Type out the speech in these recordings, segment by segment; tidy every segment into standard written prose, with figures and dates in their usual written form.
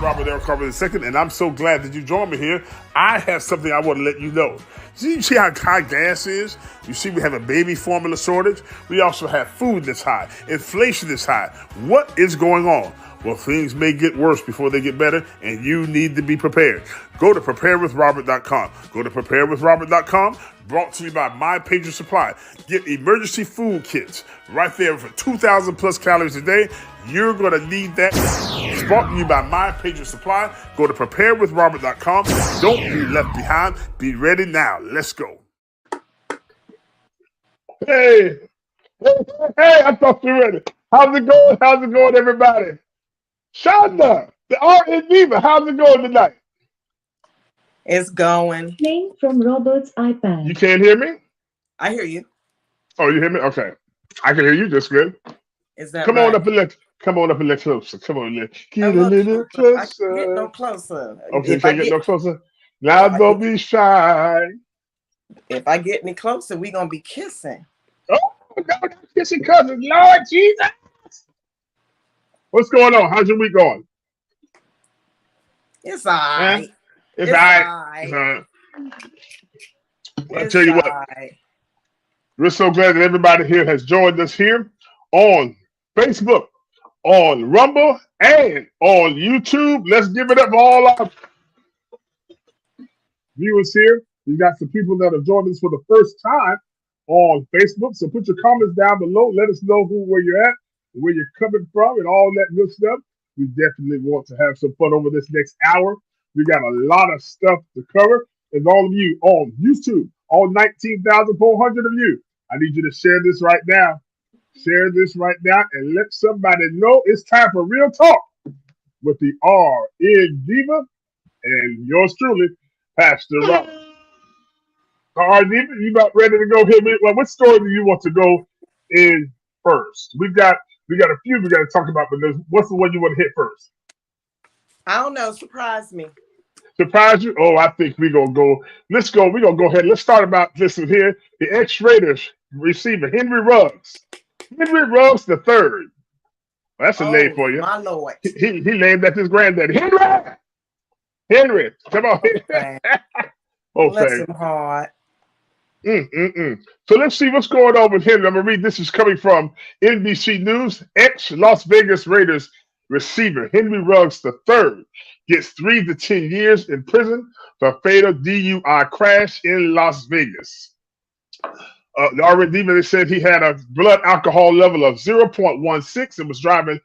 Robert II, and I'm so glad that you joined me here. I have something I want to let you know. You see how high gas is? You see we have a baby formula shortage. We also have food that's high. Inflation is high. What is going on? Well, things may get worse before they get better, and you need to be prepared. Go to preparewithrobert.com. Go to preparewithrobert.com. Brought to you by My Patriot Supply. Get emergency food kits right there for 2,000 plus calories a day. You're going to need that. It's brought to you by My Patriot Supply. Go to preparewithrobert.com. Don't be left behind. Be ready now. Let's go. Hey, I thought you were ready. How's it going? How's it going, everybody? Shonda, the RNDiva, how's it going tonight? It's going. Playing from Robert's iPad. You can't hear me? I hear you. Oh, you hear me? Okay. I can hear you just good. Is that Come right? on up and let closer. Come on, get a little closer. I can't get no closer. Okay, you can't get no closer. Now don't be shy. If I get any closer, we're gonna be kissing. Oh no, not kissing cousins. Lord Jesus. What's going on? How's your week going? It's all right. It's all right. I'll tell you what. We're so glad that everybody here has joined us here on Facebook, on Rumble, and on YouTube. Let's give it up for all our viewers here. We got some people that have joined us for the first time on Facebook. So put your comments down below. Let us know where you're at, where you're coming from, and all that good stuff. We definitely want to have some fun over this next hour. We got a lot of stuff to cover. And all of you on YouTube, all 19,400 of you, I need you to share this right now. Share this right now and let somebody know it's time for real talk with the RNDiva and yours truly, Pastor Robert. RNDiva, you about ready to go here? Well, what story do you want to go in first? We got a few we got to talk about, but what's the one you want to hit first? I don't know. Surprise me. Surprise you? Oh, I think we're gonna go. Let's go. We're gonna go ahead. Let's start about this one here. The ex-Raiders receiver, Henry Ruggs. Henry Ruggs the third. Well, that's a name for you. My Lord. He named after his granddaddy. Henry. Come on. Bless him hard. So let's see what's going on with him. I'm gonna read. This is coming from NBC News. Ex-Las Vegas Raiders receiver Henry Ruggs III gets 3 to 10 years in prison for fatal DUI crash in Las Vegas. The RNDiva, they said he had a blood alcohol level of 0.16 and was driving,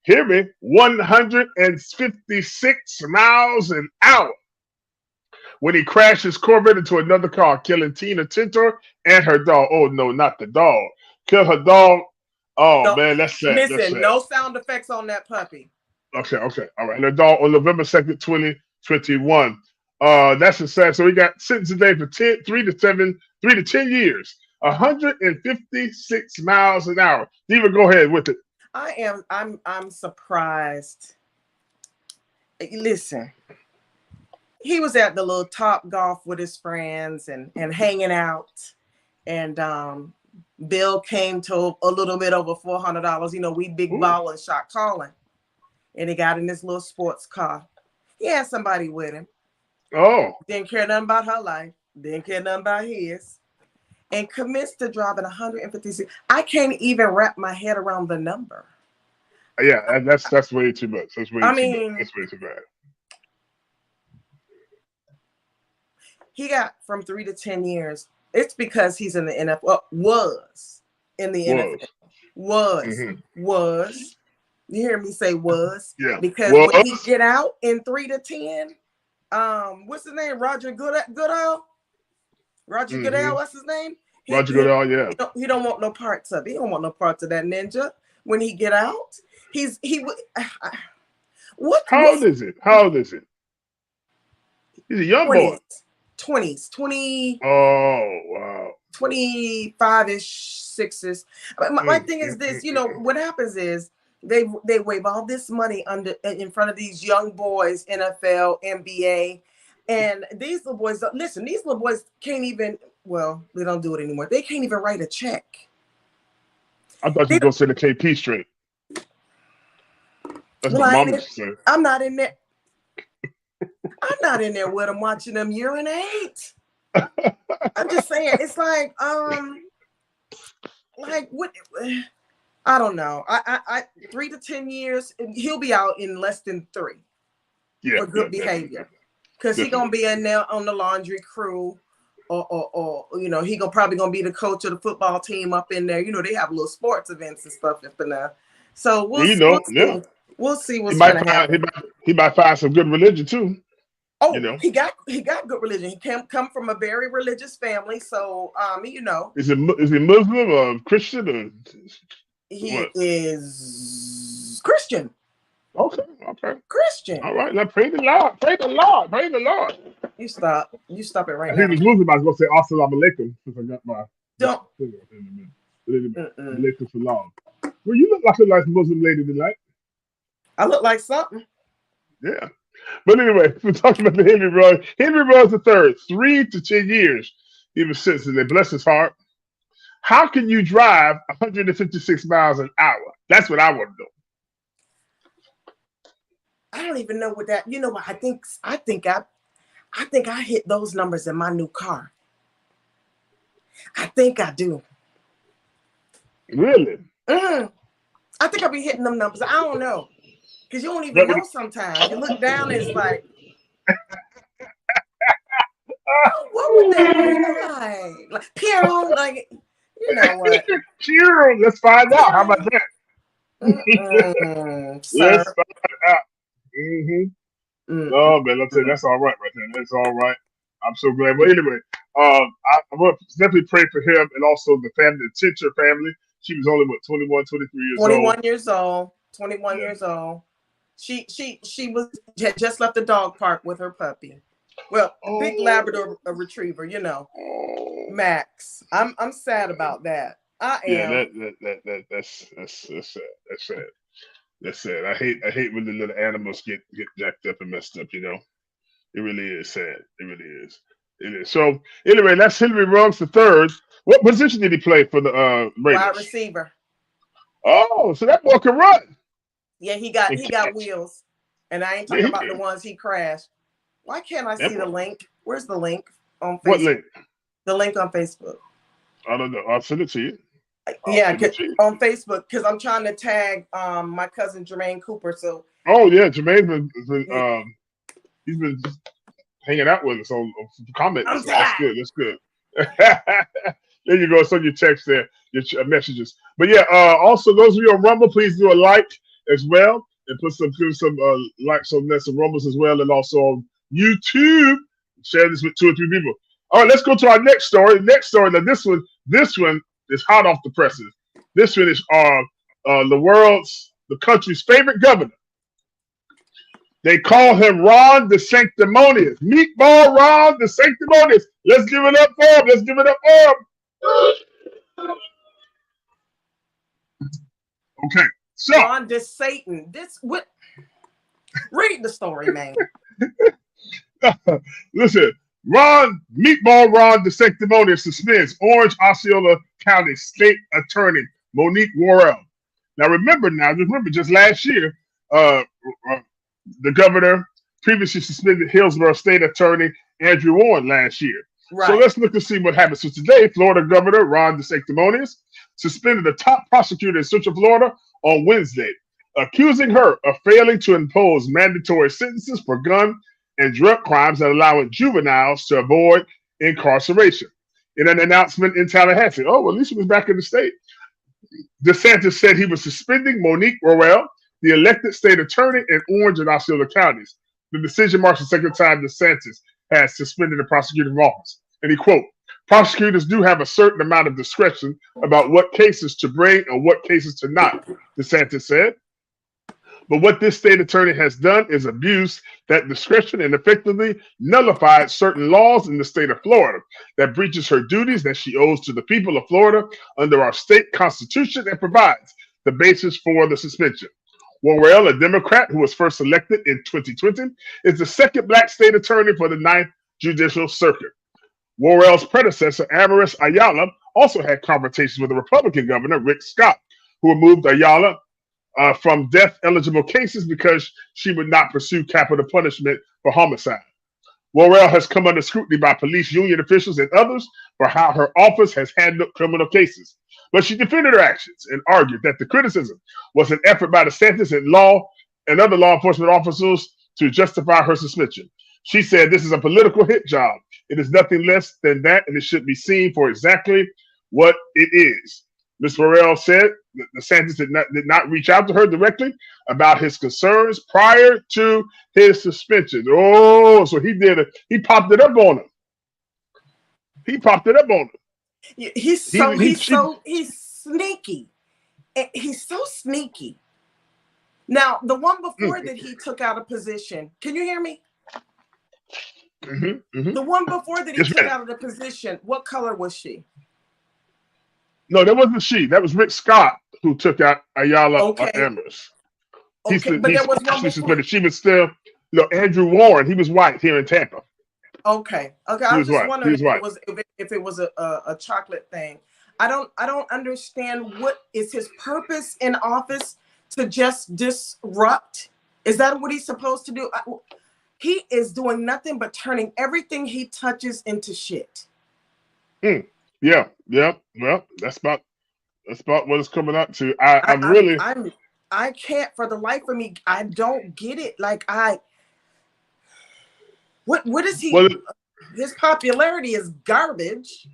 hear me, 156 miles an hour when he crashed his Corvette into another car, killing Tina Tintor and her dog. Oh, no, not the dog. Killed her dog. Oh, no, man, that's sad. Listen, no sound effects on that puppy. Okay. All right. And the dog on November 2nd, 2021. That's a sad. So he got sentenced today for 3 to 10 years. 156 miles an hour. Diva, go ahead with it. I'm surprised. Listen, he was at the little Top Golf with his friends and hanging out, and bill came to a little bit over $400. You know, we big ball and shot calling, and he got in this little sports car. He had somebody with him. Oh, didn't care nothing about her life. Didn't care nothing about his. And commits to driving 156. I can't even wrap my head around the number. Yeah, and that's way too much. That's way too bad. He got from 3 to 10 years. It's because he's in the NFL. Well, was in the NFL. Was. You hear me say was? Yeah. Because when he get out in 3 to 10, what's his name? Roger Goodell. Roger Goodell, what's his name? Roger Goodell, yeah. He don't want no parts of it. He don't want no parts of that ninja. When he get out, How old is it? He's a young boy. 20s, 20. Oh, wow. 25-ish, 6s. My thing is this, you know, what happens is they wave all this money in front of these young boys, NFL, NBA, and these little boys, listen, these little boys can't even, well, they don't do it anymore. They can't even write a check. I thought you were going to say the KP straight. That's what Mama said. I'm not in there. I'm not in there with them watching them urinate. I'm just saying, it's like what? I don't know. I 3 to 10 years, he'll be out in less than 3 for good behavior, because he gonna be in there on the laundry crew, or he probably gonna be the coach of the football team up in there. They have little sports events and stuff up in there. So we'll see what's gonna happen. He might find some good religion too. Oh, he got good religion. He come from a very religious family, so Is he Muslim or Christian or? He is Christian. Okay. Christian. All right. Now praise the Lord. Praise the Lord. Praise the Lord. You stop it right now. If he was Muslim, I was going to say Assalamu alaikum, since I got my. Don't. Alaikum salam. Well, you look like a nice Muslim lady tonight. I look like something. Yeah. But anyway, we're talking about the Henry Ruggs. Henry Ruggs III, 3 to 10 years he was sentenced. They bless his heart. How can you drive 156 miles an hour? That's what I want to know. I don't even know what that. You know what? I think I hit those numbers in my new car. I think I do. Really? I think I'll be hitting them numbers. I don't know, because you don't even know sometimes. You look down and it's like, what would that be like? Pierre, like. You know what? Sure, let's find out. How about that? Let's find out. Oh man, I'll tell you, that's all right there. That's all right. I'm so glad. But anyway, I will definitely pray for him and also the family, the Tincher family. She was only 21, 23 years old. 21 years old. She had just left the dog park with her puppy. Well, big Labrador retriever, Max. I'm sad about that. I am. Yeah, that's sad. That's sad. I hate when the little animals get jacked up and messed up. It really is sad. It really is. It is. So anyway, that's Henry Ruggs III. What position did he play for the Raiders? Wide receiver. Oh, so that boy can run. Yeah, he got wheels, and I ain't talking about the ones he crashed. Why can't I see the link? Where's the link on Facebook? What link? The link on Facebook. I don't know. I'll send it to you. On Facebook, because I'm trying to tag my cousin Jermaine Cooper. So. Oh yeah, Jermaine's been he's been hanging out with us on comments. That's good. That's good. There you go. It's on your text there, your messages. But yeah, also those of you on Rumble, please do a like as well and put some likes on some Rumbles as well, and also on YouTube. Share this with 2 or 3 people. All right, let's go to our next story. Now this one is hot off the presses. This one is the country's favorite governor. They call him Ron the Sanctimonious. Meatball Ron the Sanctimonious. Let's give it up for him. Okay, so Ron the Satan. Read the story, man. Listen, Meatball Ron the Sanctimonious suspends Orange Osceola County State Attorney Monique Worrell. Now remember, just last year, the governor previously suspended Hillsborough State Attorney Andrew Warren last year. Right. So let's look and see what happened. So today, Florida Governor Ron the Sanctimonious suspended the top prosecutor in Central Florida on Wednesday, accusing her of failing to impose mandatory sentences for gun and drug crimes that allow juveniles to avoid incarceration. In an announcement in Tallahassee, at least he was back in the state. DeSantis said he was suspending Monique Worrell, the elected state attorney in Orange and Osceola counties. The decision marks the second time DeSantis has suspended a prosecutor from office. And he quote, "Prosecutors do have a certain amount of discretion about what cases to bring and what cases to not," DeSantis said. But what this state attorney has done is abuse that discretion and effectively nullified certain laws in the state of Florida that breaches her duties that she owes to the people of Florida under our state constitution and provides the basis for the suspension. Worrell, a Democrat who was first elected in 2020, is the second black state attorney for the 9th Judicial Circuit. Worrell's predecessor, Amaris Ayala, also had confrontations with the Republican governor, Rick Scott, who removed Ayala from death-eligible cases because she would not pursue capital punishment for homicide. Worrell has come under scrutiny by police union officials and others for how her office has handled criminal cases. But she defended her actions and argued that the criticism was an effort by DeSantis and other law enforcement officers to justify her suspension. She said this is a political hit job. It is nothing less than that, and it should be seen for exactly what it is. Ms. Worrell said that DeSantis did not reach out to her directly about his concerns prior to his suspension. Oh, so he did it. He popped it up on him. He's sneaky. He's so sneaky. Now, the one before that he took out of position. Can you hear me? The one before that he took out of the position. What color was she? No, that wasn't she. That was Rick Scott who took out Ayala Emers. Okay, but there was one before. She was still, Andrew Warren. He was white here in Tampa. Okay. I was just wondering if it was a chocolate thing. I don't understand what is his purpose in office to just disrupt. Is that what he's supposed to do? He is doing nothing but turning everything he touches into shit. Yeah. Well, that's about what it's coming up to. I can't for the life of me. I don't get it. Like what is he? Well, his popularity is garbage.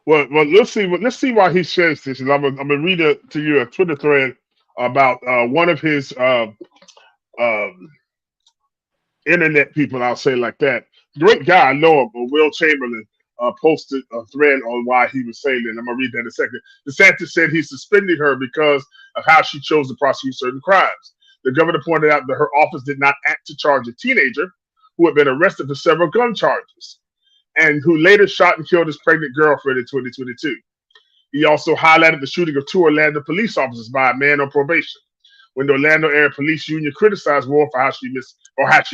Well, let's see why he says this. And I'm gonna read it to you a Twitter thread about one of his internet people. I'll say like that. Great guy, I know him. Will Chamberlain posted a thread on why he was saying that. I'm gonna read that in a second. DeSantis said he suspended her because of how she chose to prosecute certain crimes. The governor pointed out that her office did not act to charge a teenager who had been arrested for several gun charges and who later shot and killed his pregnant girlfriend in 2022. He also highlighted the shooting of 2 Orlando police officers by a man on probation. When the Orlando area police union criticized Warren for how she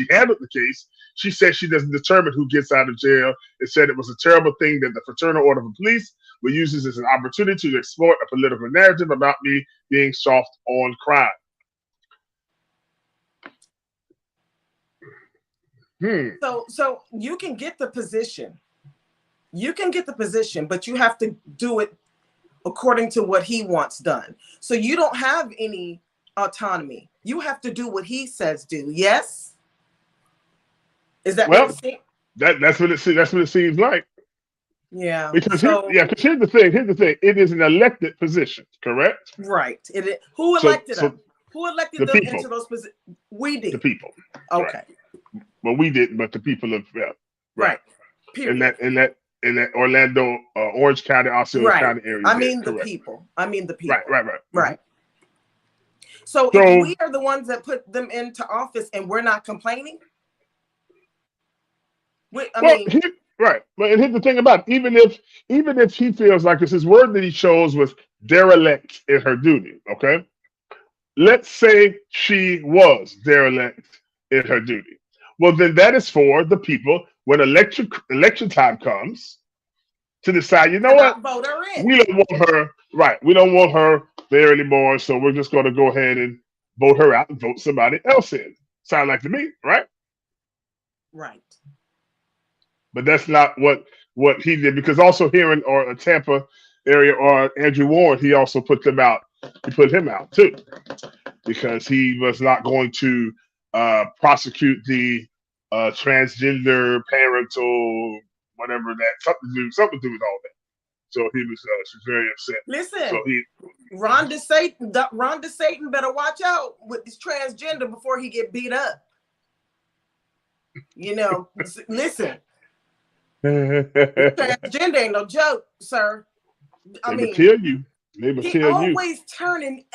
handled the case, she said she doesn't determine who gets out of jail and said it was a terrible thing that the Fraternal Order of Police will use this as an opportunity to exploit a political narrative about me being soft on crime. So you can get the position. But you have to do it according to what he wants done. So you don't have any autonomy. You have to do what he says do. Yes? Is that what it seems? That's what it seems like. Yeah. Because here's the thing. It is an elected position, correct? Right. Who elected them? Who elected them into those positions? We did. The people. Okay. Right. Well, we didn't, but the people of right. Period. In that Orlando, Orange County, Osceola County area. I mean the people. Right. So if we are the ones that put them into office and we're not complaining, But here's the thing about it. Even if he feels like it's his word that he chose was derelict in her duty, okay? Let's say she was derelict in her duty. Well, then that is for the people when election time comes to decide, you know what? Vote her in. We don't want her, right. We don't want her there anymore, so we're just going to go ahead and vote her out and vote somebody else in. Sound like to me, right? Right. But that's not what he did, because also here in Tampa area or Andrew Warren, he also put him out too, because he was not going to prosecute the transgender parental whatever that something to do with all that. So he was very upset. Listen, so Ron DeSatan better watch out with this transgender before he get beat up. Listen. Transgender ain't no joke, sir. They will kill you. He always turning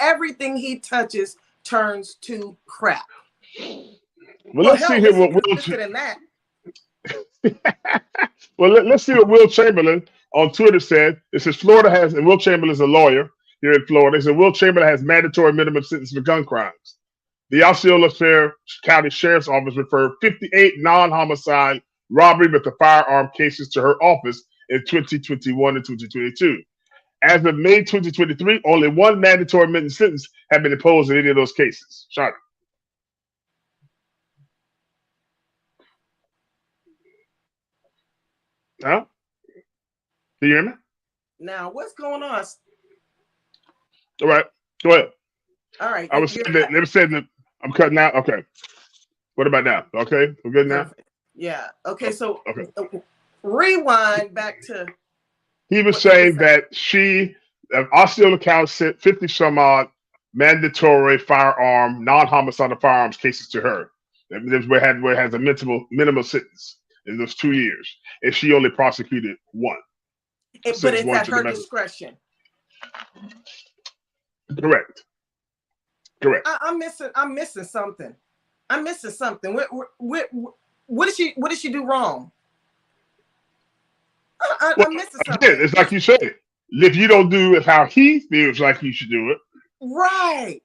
everything he touches turns to crap. Well, let's see here what let's see what Will Chamberlain on Twitter said. It says Florida has, and Will Chamberlain is a lawyer here in Florida. He said Will Chamberlain has mandatory minimum sentence for gun crimes. The Osceola County Sheriff's Office referred 58 non-homicide robbery with the firearm cases to her office in 2021 and 2022. As of May 2023, only one mandatory minimum sentence had been imposed in any of those cases. Shot. Huh? Can you hear me? Now, what's going on? All right. Go ahead. All right. I was saying that. Never said that. I'm cutting out. Okay. What about now? Okay. We're good now? Perfect. Yeah. Okay. So Okay. rewind back to. He was saying that she, Osceola County sent 50 some odd mandatory firearm, non-homicidal firearms cases to her. Where it has a minimal sentence in those 2 years. And she only prosecuted one. But it's at her discretion. Correct. I'm missing something. What did she do wrong? I'm missing something. Again, it's like you said. If you don't do it how he feels like you should do it. Right.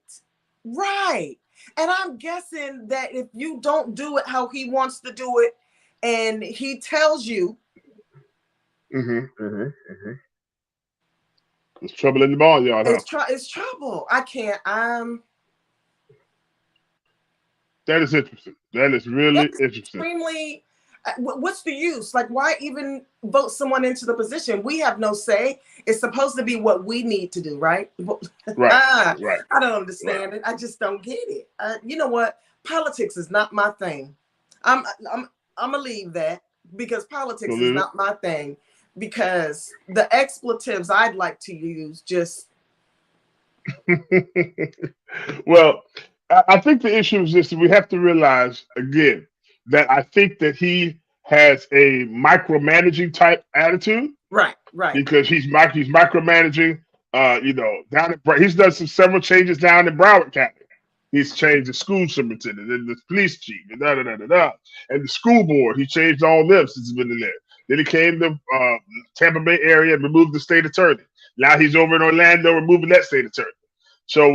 And I'm guessing that if you don't do it how he wants to do it, and he tells you, There's trouble in the barnyard, huh? It's trouble. I can't. That is interesting. That is really interesting. Extremely. What's the use? Like, why even vote someone into the position? We have no say. It's supposed to be what we need to do, right? Right. I don't understand it. I just don't get it. You know what? Politics is not my thing. I'm gonna leave that, because politics is not my thing. Because the expletives I'd like to use just. Well, I think the issue is this: we have to realize again that I think that he has a micromanaging type attitude. Right. Because he's micromanaging. Down in he's done several changes down in Broward County. He's changed the school superintendent and the police chief and and the school board. He changed all them since he's been in there. Then he came to Tampa Bay area and removed the state attorney. Now he's over in Orlando removing that state attorney. So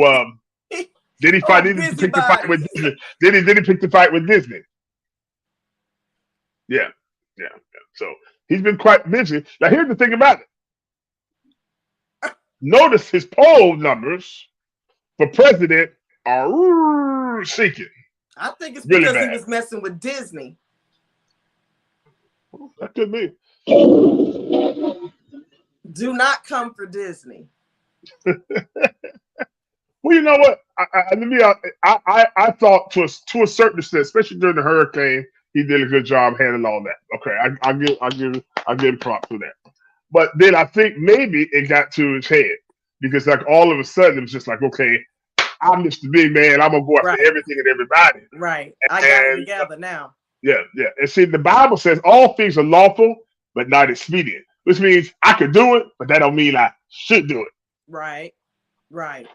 then he needed to pick the fight with Disney. Then he picked the fight with Disney. Yeah. So he's been quite busy. Now here's the thing about it. Notice his poll numbers for president are sinking. I think it's really because he was messing with Disney. Well, that could be. Do not come for Disney. Well, you know what? I thought to a certain extent, especially during the hurricane, he did a good job handling all that. Okay, I'll give him props for that. But then I think maybe it got to his head, because like all of a sudden it was just like, okay, I'm Mr. Big Man. I'm gonna go after everything and everybody. Right. I got it together now. Yeah. And see, the Bible says all things are lawful, but not expedient, which means I could do it, but that don't mean I should do it. Right.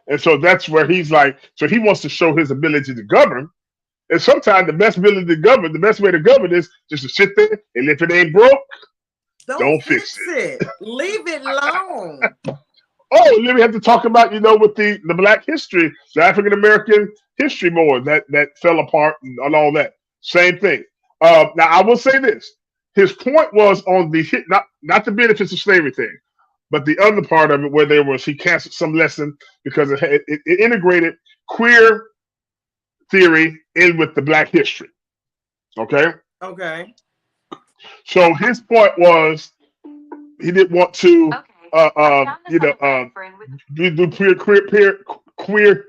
And so that's where he's like, so he wants to show his ability to govern. And sometimes the best way to govern is just to sit there, and if it ain't broke, don't fix it. Leave it alone. Oh, then we have to talk about, with the Black history, the African American history more that fell apart and all that. Same thing. Now I will say this: his point was on the not the benefits of slavery thing, but the other part of it where he canceled some lesson because it integrated queer theory in with the Black history. Okay. So his point was he didn't want to. Do queer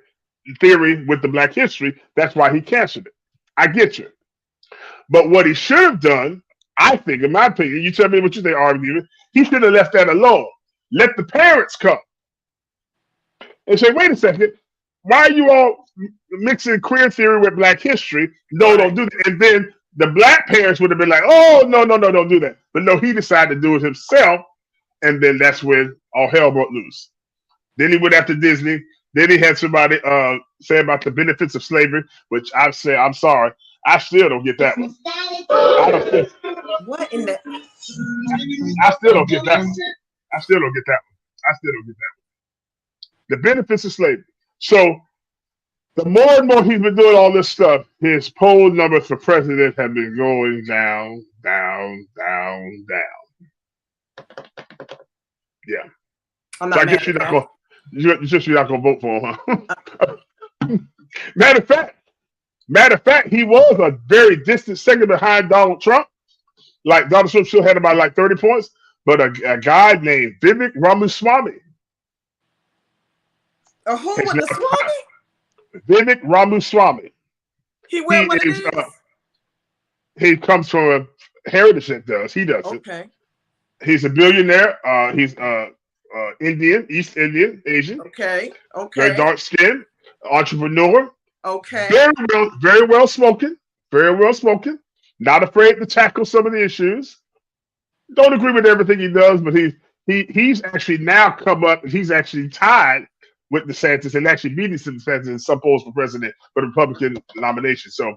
theory with the Black history. That's why he canceled it. I get you. But what he should have done, I think, in my opinion, you tell me what you think, RNDiva, he should have left that alone. Let the parents come and say, wait a second, why are you all mixing queer theory with Black history? No, don't do that. And then the Black parents would have been like, oh, no, don't do that. But no, he decided to do it himself. And then that's when all hell broke loose. Then he went after Disney. Then he had somebody say about the benefits of slavery, which I've said, I'm sorry, I still don't get that one. What in the? I still don't get that one. The benefits of slavery. So the more and more he's been doing all this stuff, his poll numbers for president have been going down. Yeah. I'm not so I guess you're not gonna vote for him, huh? Matter of fact, he was a very distant second behind Donald Trump. Like Donald Trump still had about like 30 points, but a guy named Vivek Ramaswamy Who has with now the Swami? Vivek Ramaswamy. He He wear what it is is? he comes from a heritage that does. He does it. Okay. He's a billionaire. He's Indian, East Indian, Asian, Okay. very Okay. dark skinned, entrepreneur, Okay. very well spoken, very well spoken, not afraid to tackle some of the issues. Don't agree with everything he does, but he's actually now come up. He's actually tied with DeSantis and actually beating DeSantis in some polls for president for the Republican nomination. So,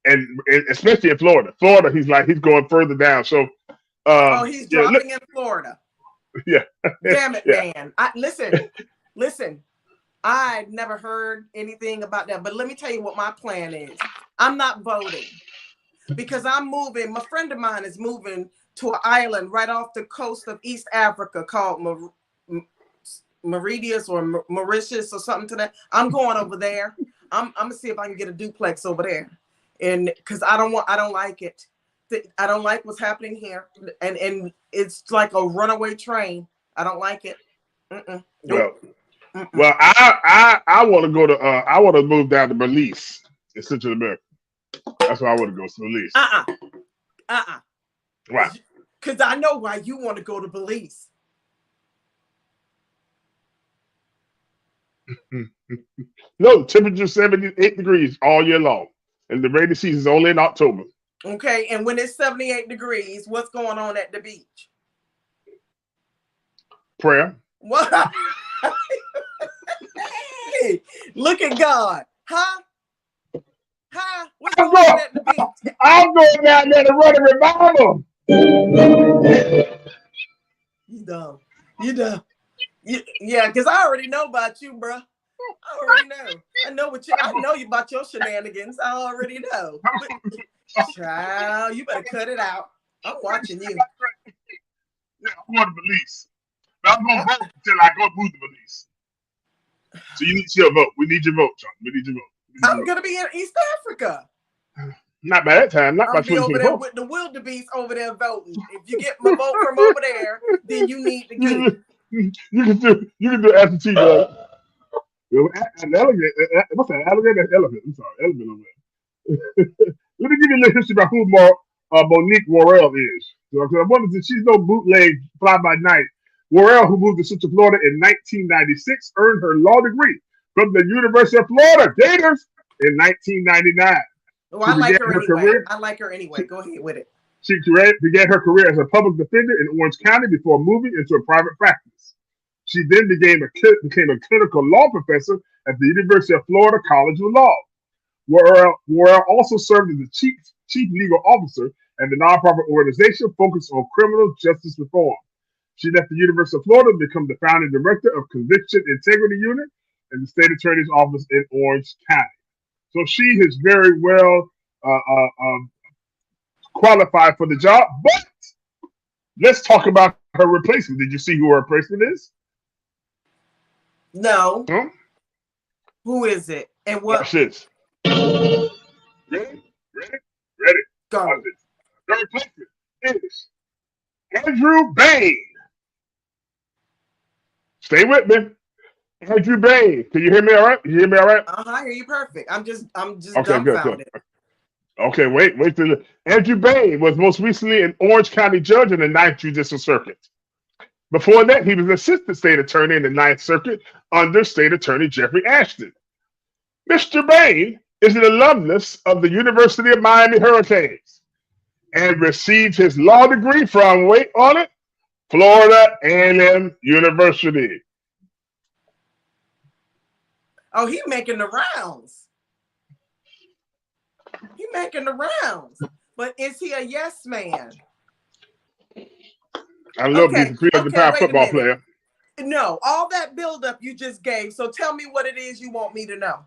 and especially in Florida, he's going further down. So, He's dropping in Florida. Yeah. Damn it, Yeah. man. Listen. I never heard anything about that. But let me tell you what my plan is. I'm not voting because I'm moving. My friend of mine is moving to an island right off the coast of East Africa called Mauritius or Mauritius or something to that. I'm going over there. I'm gonna see if I can get a duplex over there, and because I don't like it. I don't like what's happening here, and it's like a runaway train. I don't like it. Nope. Well, I want to go to I want to move down to Belize in Central America. That's where I want to go. To Belize. Why? Because I know why you want to go to Belize. No, temperature 78 degrees all year long, and the rainy season is only in October. Okay, and when it's 78 degrees, what's going on at the beach? Prayer. What? Hey, look at God. Huh? What's going on at the beach? I'm going down there to run a revival. You dumb. Yeah, because I already know about you, bro. I already know. I know you about your shenanigans. I already know. But, child, you better cut it out. I'm watching you. Yeah, I'm going to Belize. But I'm going to vote until I go move to Belize. So you need your vote. We need your vote, John. We need your vote. I'm going to be in East Africa. Not by that time. Not by 2024. I'll be over there with the wildebeest over there voting. If you get my vote from over there, then you need to get it. You can do RCTV. An alligator. What's that? Alligator? Elephant. I'm sorry. Elephant over there. Let me give you a little history about who Monique Worrell is. So, I wanted to, she's no bootleg fly by night. Worrell, who moved to Central Florida in 1996, earned her law degree from the University of Florida Gators in 1999. Oh, I like her anyway. I like her anyway. Go ahead with it. She began her career as a public defender in Orange County before moving into a private practice. She then became a clinical law professor at the University of Florida College of Law. Worrell also served as the chief legal officer at the nonprofit organization focused on criminal justice reform. She left the University of Florida to become the founding director of Conviction Integrity Unit in the state attorney's office in Orange County. So she is very well qualified for the job. But let's talk about her replacement. Did you see who her replacement is? No. Who is it? And what? Watch this. Ready? Go. Watch this. Her replacement is Andrew Bain. Stay with me. Andrew Bain. Can you hear me all right? I hear you perfect. I'm just okay, dumbfounded. Good. Okay, wait till Andrew Bain was most recently an Orange County judge in the 9th Judicial Circuit. Before that, he was an assistant state attorney in the 9th Circuit under State Attorney Jeffrey Ashton. Mr. Bain is an alumnus of the University of Miami Hurricanes and received his law degree from, wait on it, Florida A&M University. Oh, he's making the rounds. But is he a yes man? I love he's a 300-pound football player. No, all that buildup you just gave. So tell me what it is you want me to know.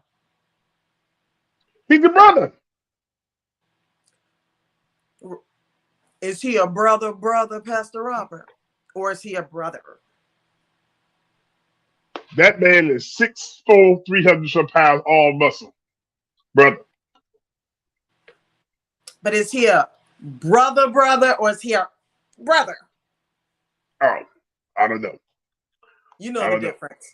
He's a brother. Is he a brother, Pastor Robert? Or is he a brother? That man is 6'4", 300 pounds, all muscle. Brother. But is he a brother, or is he a brother? Oh, I don't know. You know the difference.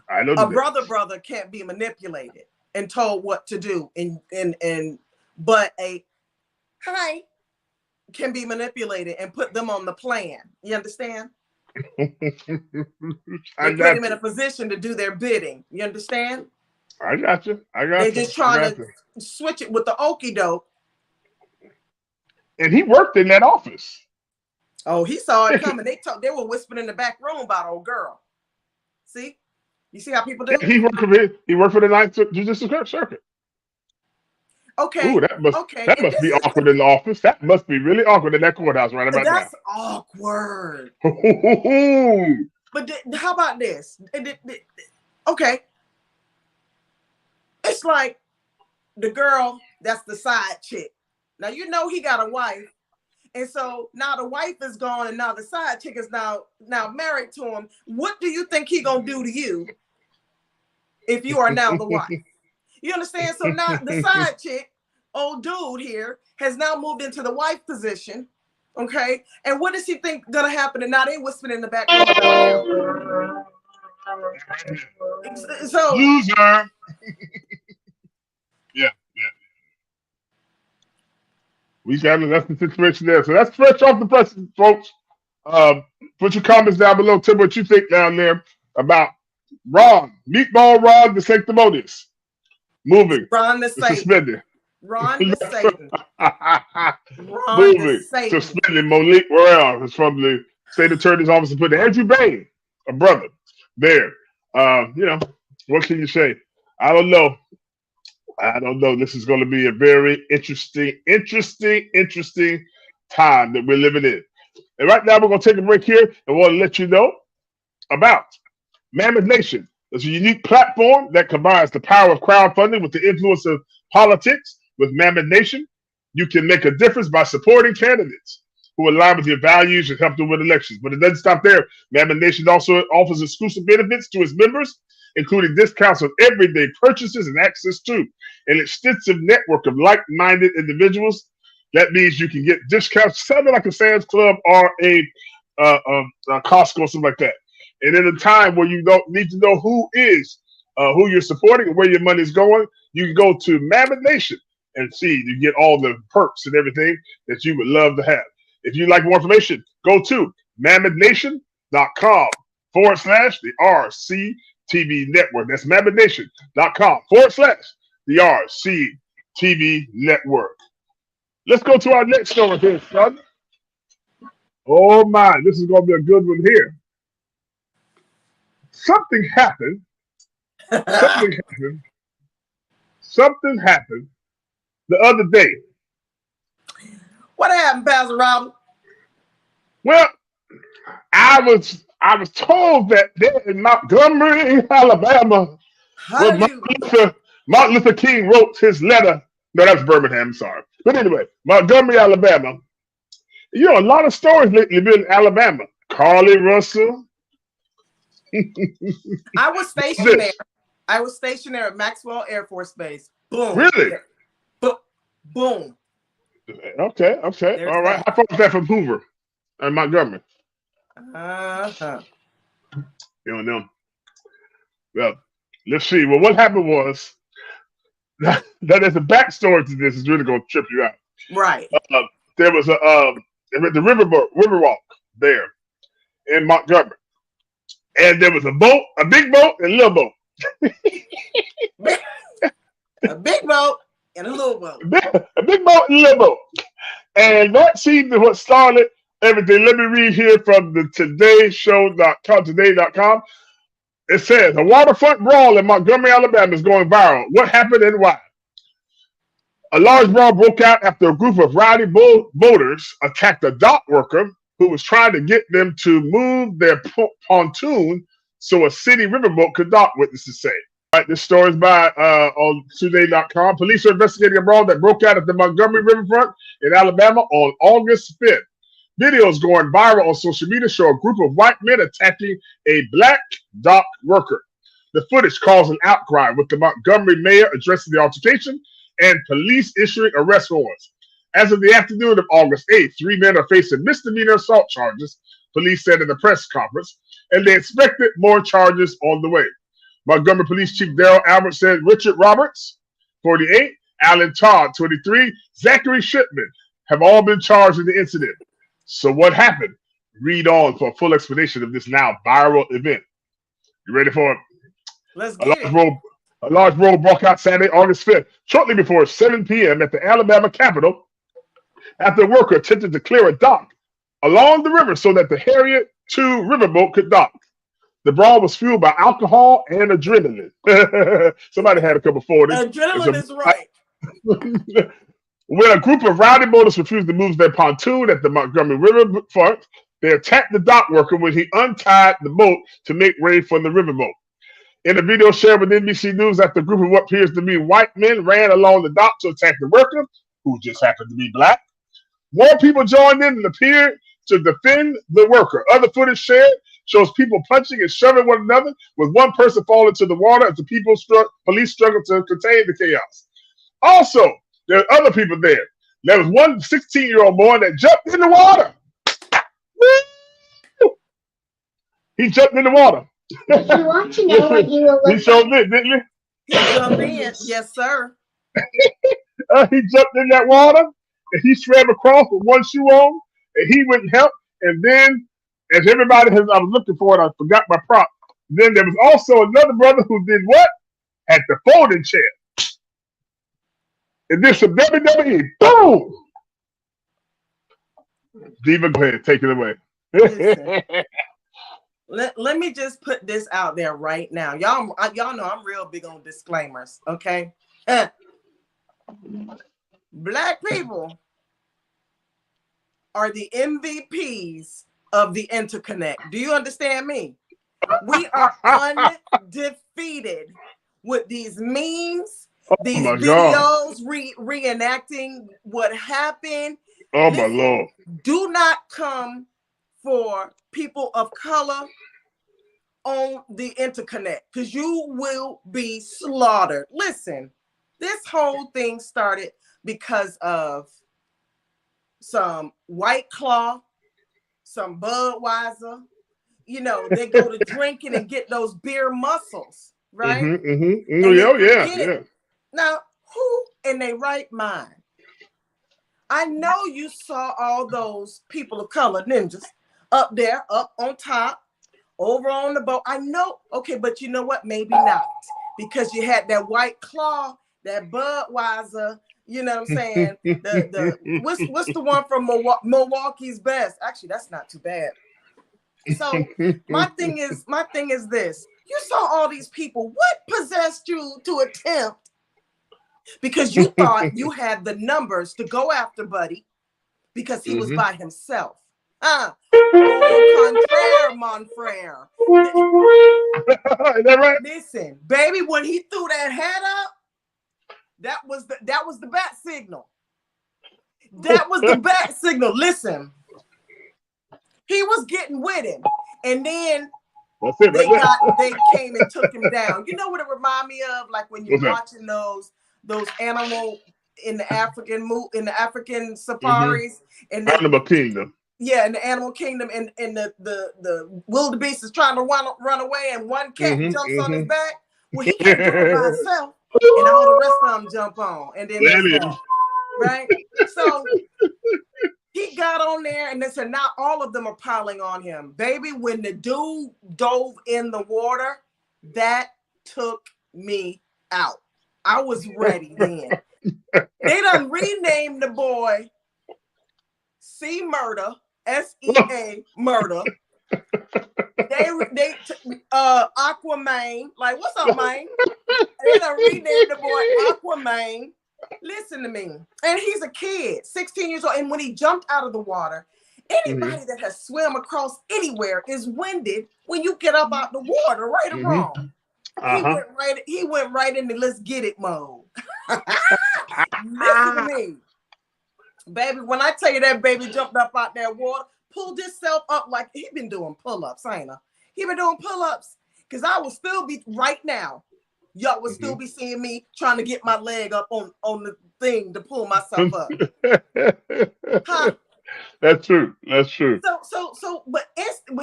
I know a brother can't be manipulated and told what to do, but a hi can be manipulated and put them on the plan. You understand? They put them in a position to do their bidding. You understand? I got you. They're just trying to switch it with the okie doke. And he worked in that office. Oh, he saw it coming. They were whispering in the back room about old girl. See? You see how people do? He worked for the Ninth Judicial Circuit. Okay. Ooh, that must be awkward in the office. That must be really awkward in that courthouse right about now. That's awkward. But how about this? Okay. It's like the girl that's the side chick. Now, you know he got a wife. And so now the wife is gone and now the side chick is now married to him. What do you think he gonna do to you if you are now the wife? You understand? So now the side chick, old dude here, has now moved into the wife position. Okay. And what does he think gonna happen? And now they whispering in the back room about him. So loser. Yeah. That's the situation there. So that's fresh off the press, folks. Put your comments down below. Tell me what you think down there about Meatball Ron the Sanctimonious. Moving. Ron the Satan. Suspended. Ron the Satan. Moving. Suspended Monique Royale is from the state attorney's office and put Andrew Bain, a brother, there. What can you say? I don't know. This is going to be a very interesting time that we're living in. And right now, we're going to take a break here and want to let you know about Mammoth Nation. It's a unique platform that combines the power of crowdfunding with the influence of politics. With Mammoth Nation, you can make a difference by supporting candidates who align with your values and help them win elections. But it doesn't stop there. Mammoth Nation also offers exclusive benefits to its members, including discounts on everyday purchases and access to an extensive network of like-minded individuals. That means you can get discounts, something like a Sam's Club or a Costco, something like that. And in a time where you don't need to know who you're supporting and where your money is going, you can go to Mammoth Nation and see. You get all the perks and everything that you would love to have. If you'd like more information, go to mammothnation.com /the RCTV Network. That's mammothnation.com /the RCTV Network. Let's go to our next story here, son. Oh my, this is going to be a good one here. Something happened the other day. What happened, Pastor Robert? Well, I was told that there in Montgomery, Alabama, where Martin Luther King wrote his letter. No, that's Birmingham, sorry. But anyway, Montgomery, Alabama. You know, a lot of stories lately been in Alabama. Carly Russell. I was stationed there. I was stationed there at Maxwell Air Force Base. Boom. Really? Boom. Okay. There's all right. How far is that from Hoover and Montgomery? You don't know. Well, let's see. Well, what happened was that there's a backstory to this. It's really going to trip you out. Right. There was the Riverwalk there in Montgomery. And there was a boat, a big boat, and a little boat. A big boat and a little boat. A big boat and a little boat. And that seemed to what started everything. Let me read here from the today.com. It says, a waterfront brawl in Montgomery, Alabama is going viral. What happened and why? A large brawl broke out after a group of rowdy boaters attacked a dock worker who was trying to get them to move their pontoon so a city riverboat could dock, witnesses say. All right, this story is by on today.com. Police are investigating a brawl that broke out at the Montgomery Riverfront in Alabama on August 5th. Videos going viral on social media show a group of white men attacking a black dock worker. The footage caused an outcry, with the Montgomery mayor addressing the altercation and police issuing arrest warrants. As of the afternoon of August 8th, 3 men are facing misdemeanor assault charges, police said in a press conference, and they expected more charges on the way. Montgomery Police Chief Daryl Albert said Richard Roberts, 48, Alan Todd, 23, Zachary Shipman have all been charged in the incident. So what happened? Read on for a full explanation of this now viral event. You ready for it? Let's get it. A large brawl broke out Saturday, August 5th, shortly before 7 p.m. at the Alabama Capitol after a worker attempted to clear a dock along the river so that the Harriet II riverboat could dock. The brawl was fueled by alcohol and adrenaline. Somebody had a couple 40s. Adrenaline is right. When a group of rowdy boaters refused to move their pontoon at the Montgomery River front, they attacked the dock worker when he untied the boat to make way for the riverboat. In a video shared with NBC News, after a group of what appears to be white men ran along the dock to attack the worker, who just happened to be black, more people joined in and appeared to defend the worker. Other footage shared shows people punching and shoving one another, with one person falling to the water as the police struggled to contain the chaos. Also, there are other people there. There was one 16-year-old boy that jumped in the water. He jumped in the water. Did you want to know what you were He showed it, didn't he? He jumped in. Yes, sir. He jumped in that water, and he swam across with one shoe on, and he wouldn't help. And then, as everybody I was looking for it, I forgot my prop. Then there was also another brother who did what? At the folding chair. And did some WWE. Boom! Diva, go ahead. Take it away. Let me just put this out there right now. Y'all know I'm real big on disclaimers, okay? Black people are the MVPs of the interconnect. Do you understand me? We are undefeated with these memes, these videos reenacting what happened. Oh, my Lord. Do not come for people of color on the interconnect, because you will be slaughtered. Listen, this whole thing started because of some White Claw, some Budweiser. You know, they go to drinking and get those beer muscles, right? Yeah. Now, who in their right mind? I know you saw all those people of color ninjas up there, up on top, over on the boat. I know, okay, but you know what? Maybe not, because you had that White Claw, that Budweiser. You know what I'm saying? What's the one from Milwaukee's Best? Actually, that's not too bad. So my thing is this: you saw all these people. What possessed you to attempt? Because you thought you had the numbers to go after Buddy, because he was by himself. Au contraire, mon frere. Is that right? Listen, baby, when he threw that head up, that was the bat signal. That was the bat signal. Listen, he was getting with him, and then they came and took him down. You know what it reminded me of? Like when you're watching those animal in the African safaris, and Animal Kingdom. Yeah, in the animal kingdom, and the wildebeest is trying to run away, and one cat jumps on his back. Well, he can't do it by himself, and all the rest of them jump on, and then right? So he got on there, and they said now all of them are piling on him. Baby, when the dude dove in the water, that took me out. I was ready then. They done renamed the boy C Murder, SEA Murder. They Aquaman. Like, what's up, man? They done renamed the boy Aquaman. Listen to me. And he's a kid, 16 years old. And when he jumped out of the water, anybody that has swam across anywhere is winded when you get up out the water, right or wrong. He went right into let's get it mode. Listen to me. Baby, when I tell you that baby jumped up out that water, pulled himself up like he been doing pull-ups, ain't he? He been doing pull-ups, because I will still be right now. y'all would still be seeing me trying to get my leg up on the thing to pull myself up. Huh? That's true. That's true. But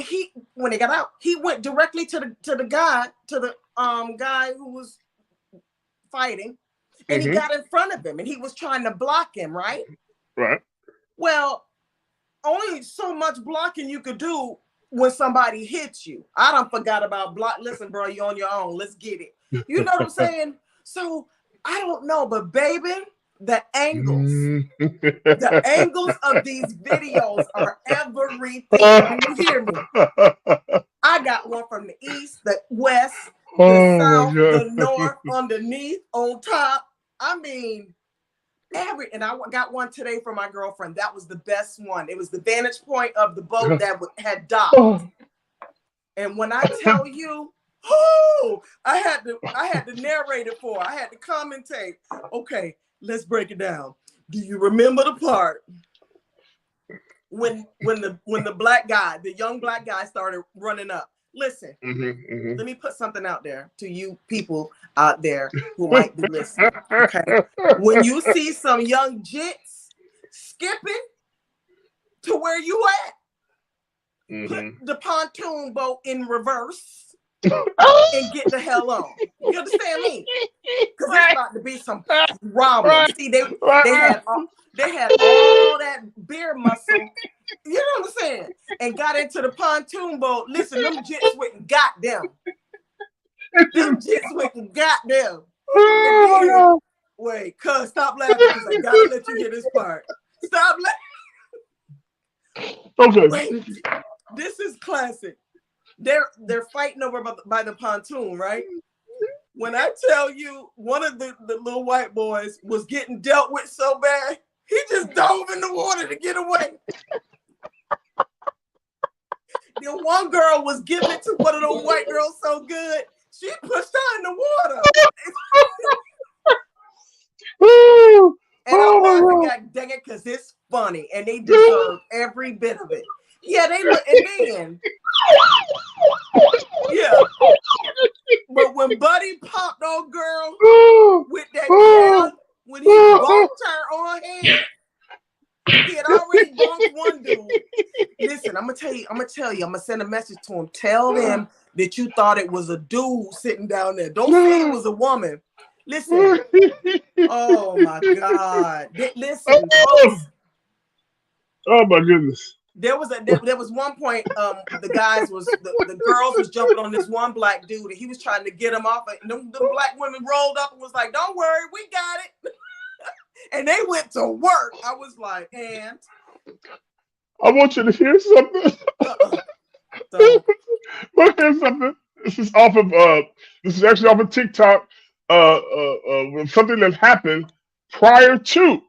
he, when they got out, he went directly to the guy who was fighting, and he got in front of him, and he was trying to block him, right? Right. Well, only so much blocking you could do when somebody hits you. I done forgot about block. Listen, bro, you're on your own. Let's get it. You know what I'm saying? So I don't know, but baby, the angles of these videos are everything. Do you hear me? I got one from the east, the west, the south, the north, underneath, on top. I mean, and I got one today from my girlfriend. That was the best one. It was the vantage point of the boat that had docked. And when I tell you, I had to narrate it for her. I had to commentate. Okay, let's break it down. Do you remember the part when the black guy, the young black guy, started running up? Listen, let me put something out there to you people out there who might be listening. Okay, when you see some young jits skipping to where you at, put the pontoon boat in reverse and get the hell on. You understand me? Because there's about to be some drama. See, they had all that beer muscle. You know what I'm saying? And got into the pontoon boat. Listen, them jits went and got them. Them jits went and got them. Wait, cuz, stop laughing because I gotta let you hear this part. Stop laughing. Okay. Wait, this is classic. They're fighting over by the pontoon, right? When I tell you one of the little white boys was getting dealt with so bad, he just dove in the water to get away. Then one girl was giving it to one of those white girls so good, she pushed her in the water. And I'm laughing, God dang it, because it's funny and they deserve every bit of it. Yeah, they look, and then, yeah. But when Buddy popped on girl with that jab, when he bumped her on head, he had already bumped one dude. Listen, I'm gonna tell you, I'm gonna send a message to him. Tell them that you thought it was a dude sitting down there. Don't say it was a woman. Listen. Oh my God. Listen, folks. Oh my goodness. There was one point, the girls was jumping on this one black dude, and he was trying to get him off. And them black women rolled up and was like, "Don't worry, we got it." And they went to work. I was like, and I want you to hear something. Look, here's something. This is actually off of TikTok. Something that happened prior to.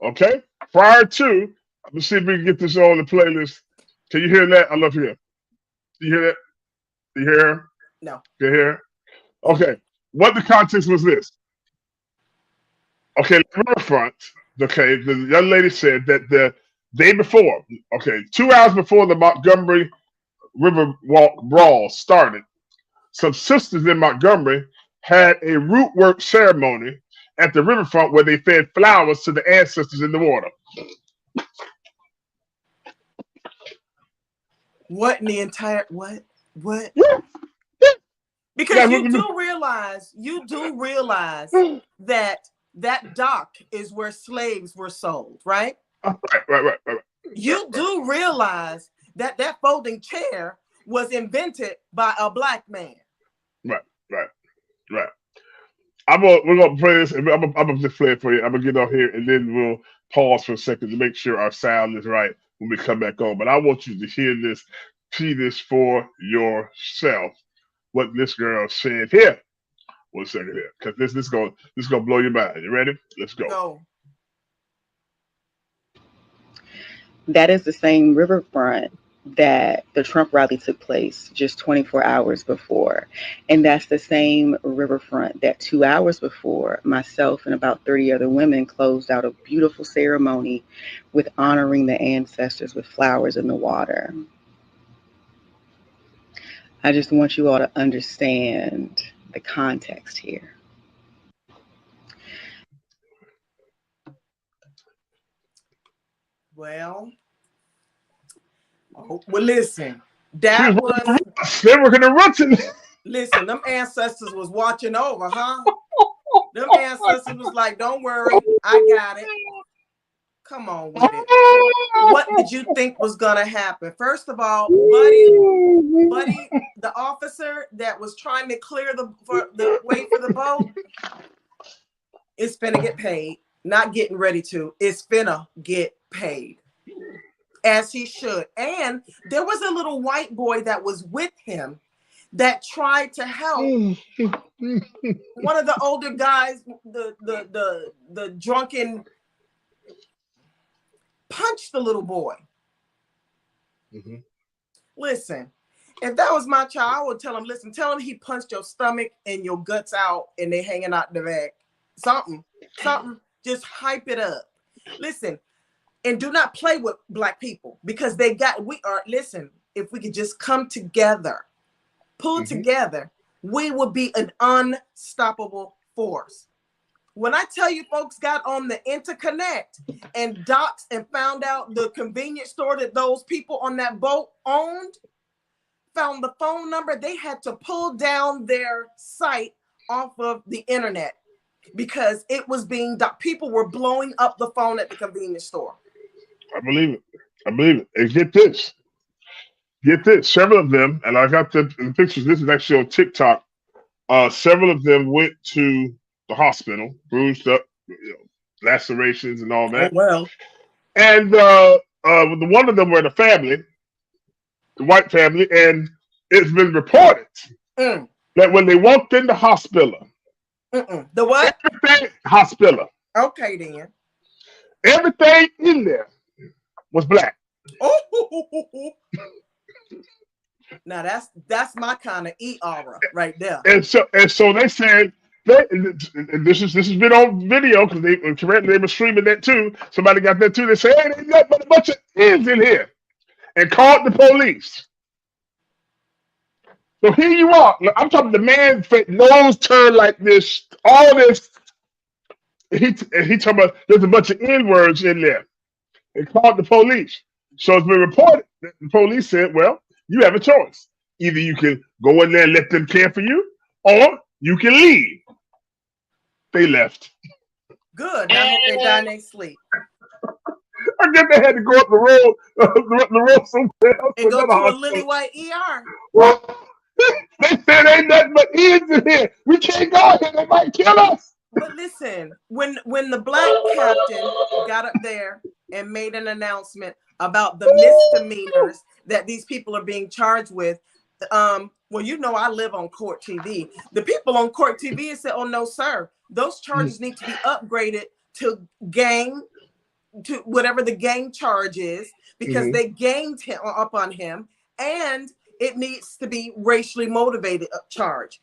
Okay, prior to. Let's see if we can get this on the playlist. Can you hear that? I love to hear. Do you hear that? Do you hear her? No. Do you hear her? Okay. What the context was this? Okay, the riverfront. Okay, the young lady said that the day before, 2 hours before the Montgomery River Walk brawl started, some sisters in Montgomery had a root work ceremony at the riverfront where they fed flowers to the ancestors in the water. What in the entire what? Because you do realize that dock is where slaves were sold, right? Right. You do realize that folding chair was invented by a black man. Right. We're gonna play this. I'm gonna just play it for you. I'm gonna get off here and then we'll pause for a second to make sure our sound is right when we come back on. But I want you to hear this, see this for yourself. What this girl said here. 1 second here, because this is gonna blow your mind. You ready? Let's go. Go. That is the same riverfront that the Trump rally took place just 24 hours before. And that's the same riverfront that 2 hours before, myself and about 30 other women closed out a beautiful ceremony with honoring the ancestors with flowers in the water. I just want you all to understand the context here. Well, listen, that was. They were gonna run to. Listen, them ancestors was watching over, huh? Them ancestors was like, "Don't worry, I got it. Come on with it." What did you think was gonna happen? First of all, Buddy, the officer that was trying to clear the way for the boat, is finna get paid. Not getting ready to. It's finna get paid. As he should. And there was a little white boy that was with him that tried to help. One of the older guys, the drunken, punched the little boy. Mm-hmm. Listen, if that was my child, I would tell him, listen, tell him he punched your stomach and your guts out and they hanging out the back. Something, just hype it up. Listen, and do not play with Black people because listen, if we could just come together, pull together, we would be an unstoppable force. When I tell you folks got on the interconnect and doxed and found out the convenience store that those people on that boat owned, found the phone number, they had to pull down their site off of the internet because it was people were blowing up the phone at the convenience store. I believe it. And get this. Several of them, and I got the pictures. This is actually on TikTok. Several of them went to the hospital, bruised up, lacerations and all that. Oh, well. And one of them were the family, the white family, and it's been reported that when they walked in the hospital, the what? Hospital. Okay, then. Everything in there was Black. Oh, now that's my kind of aura right there. And so they said this has been on video because they were streaming that too. Somebody got that too. They said, "Hey, there's nothing but a bunch of ends in here," and called the police. So here you are. I'm talking the man, nose turned like this, all this. He talking about there's a bunch of N-words in there. They called the police. So it's been reported that the police said, well, you have a choice. Either you can go in there and let them care for you, or you can leave. They left. Good. I hope they die in their sleep. I guess they had to go up the road somewhere else. And go to a lily white ER. Well, they said ain't nothing but ends in here. We can't go here. They might kill us. But listen, when the Black captain got up there and made an announcement about the misdemeanors that these people are being charged with, well, I live on Court TV. The people on Court TV said, "Oh no, sir, those charges need to be upgraded to whatever the gang charge is, because they ganged him up on him, and it needs to be racially motivated charge."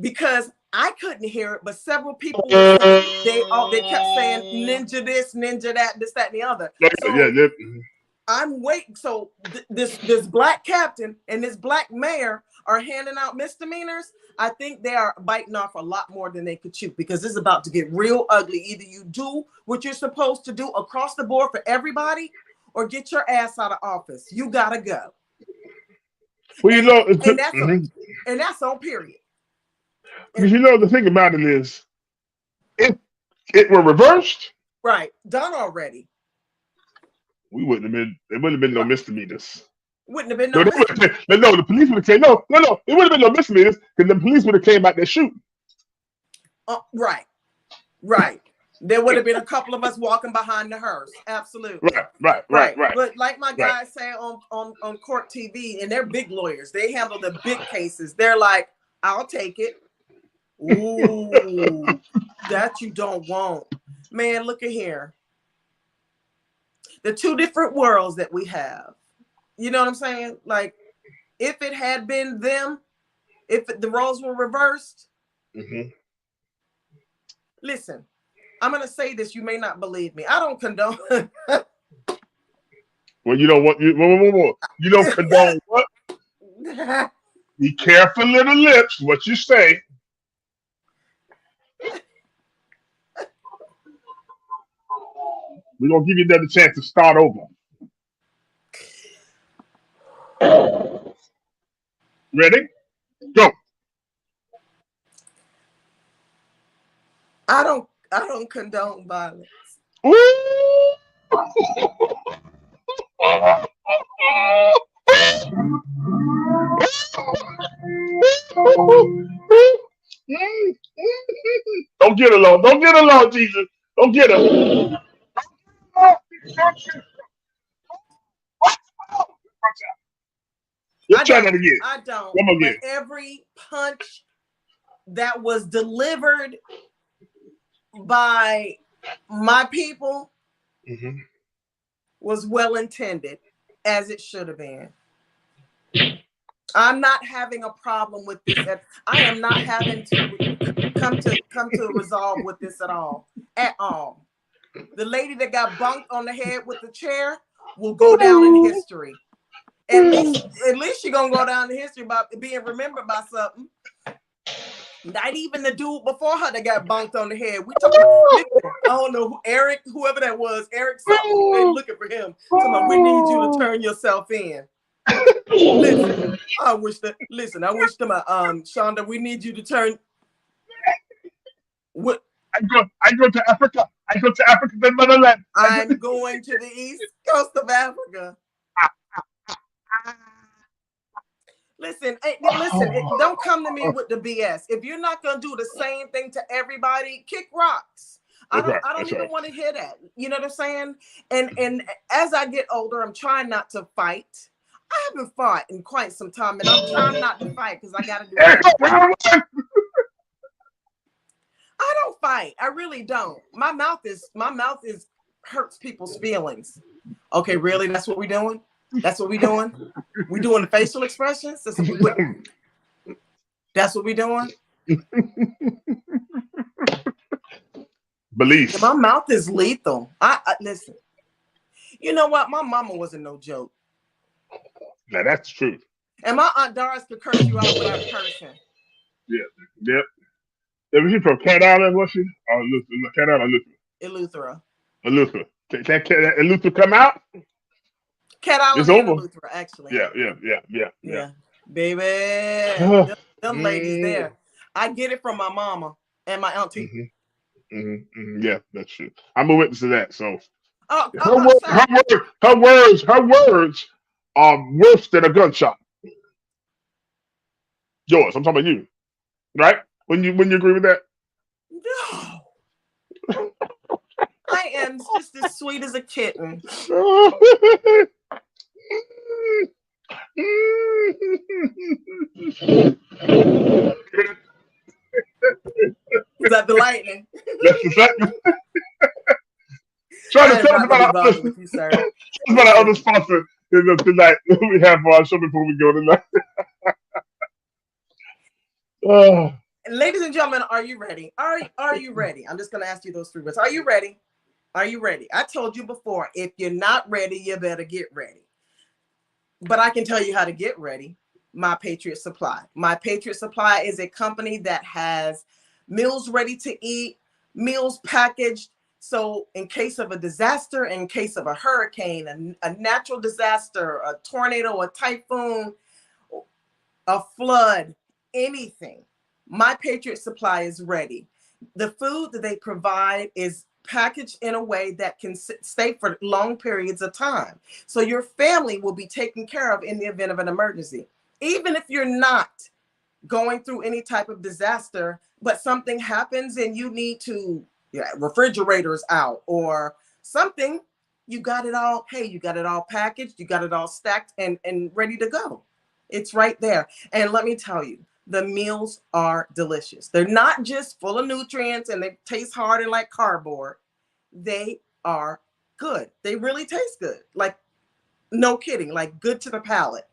Because I couldn't hear it, but several people were saying, they kept saying ninja this, ninja that, this, that, and the other. So I'm waiting. So this Black captain and this Black mayor are handing out misdemeanors. I think they are biting off a lot more than they could chew, because this is about to get real ugly. Either you do what you're supposed to do across the board for everybody, or get your ass out of office. You gotta go. Well, and that's on period. Because the thing about it is, if it were reversed, right, done already, there wouldn't have been no misdemeanors. Wouldn't have been no misdemeanors. No, the police would have said no. It would have been no misdemeanors because the police would have came out there shooting. Right. There would have been a couple of us walking behind the hearse. Absolutely. Right. But like my guys say on Court TV, and they're big lawyers, they handle the big cases. They're like, "I'll take it." Ooh, that you don't want. Man, look at here. The two different worlds that we have. You know what I'm saying? Like, if it had been them, if the roles were reversed, listen, I'm going to say this. You may not believe me. I don't condone. Well, you don't want you don't condone what? Be careful, little lips, what you say. We're gonna give you another chance to start over. Ready? Go. I don't condone violence. Ooh. Don't get along. Don't get along, Jesus. Don't get her. Let's try that again. I don't. One more But again. every punch that was delivered by my people was well intended, as it should have been. I'm not having a problem with this. I am not having to come to resolve with this at all. At all. The lady that got bunked on the head with the chair will go down in history. At least she's gonna go down in history by being remembered by something. Not even the dude before her that got bunked on the head. We talking about, I don't know who, Eric, whoever that was, Eric something. They looking for him. Talking about, we need you to turn yourself in. Listen, I wish them, Shonda, we need you to turn. What? I go to Africa. I go to Africa, the motherland. I'm going to the east coast of Africa. Listen, don't come to me with the BS. If you're not gonna do the same thing to everybody, kick rocks. I don't even want to hear that. You know what I'm saying? And as I get older, I'm trying not to fight. I haven't fought in quite some time, and I'm trying not to fight because I gotta do that. I don't fight. I really don't. My mouth is hurts people's feelings. Okay, really? That's what we're doing? That's what we're doing? We doing the facial expressions? That's what we're doing? Belief. My mouth is lethal. I listen. You know what? My mama wasn't no joke. Now that's the truth. And my Aunt Doris could curse you out without cursing. Yeah. Yep. Was she from Cat Island, was she? Or Cat Island or Eleuthera. Eleuthera. Can Eleuthera come out? Cat Island it's and over. Eleuthera, actually. Yeah. Baby. them ladies there. I get it from my mama and my auntie. Yeah, that's true. I'm a witness to that. So her words are worse than a gunshot. Yours. I'm talking about you. Right? When you agree with that? No. I am just as sweet as a kitten. Is that the lightning? That's the fact. Trying to tell us about our other sponsor tonight we have for our show before we go tonight. Ladies and gentlemen, are you ready? Are you ready? I'm just going to ask you those three words. Are you ready? Are you ready? I told you before, if you're not ready, you better get ready. But I can tell you how to get ready. My Patriot Supply. My Patriot Supply is a company that has meals ready to eat, meals packaged. So in case of a disaster, in case of a hurricane, a natural disaster, a tornado, a typhoon, a flood, anything, My Patriot Supply is ready. The food that they provide is packaged in a way that can stay for long periods of time. So your family will be taken care of in the event of an emergency. Even if you're not going through any type of disaster, but something happens and you need to, refrigerators out or something, you got it all. Hey, you got it all packaged, you got it all stacked and ready to go. It's right there. And let me tell you, the meals are delicious. They're not just full of nutrients and they taste hard and like cardboard. They are good. They really taste good. Like, no kidding, like good to the palate.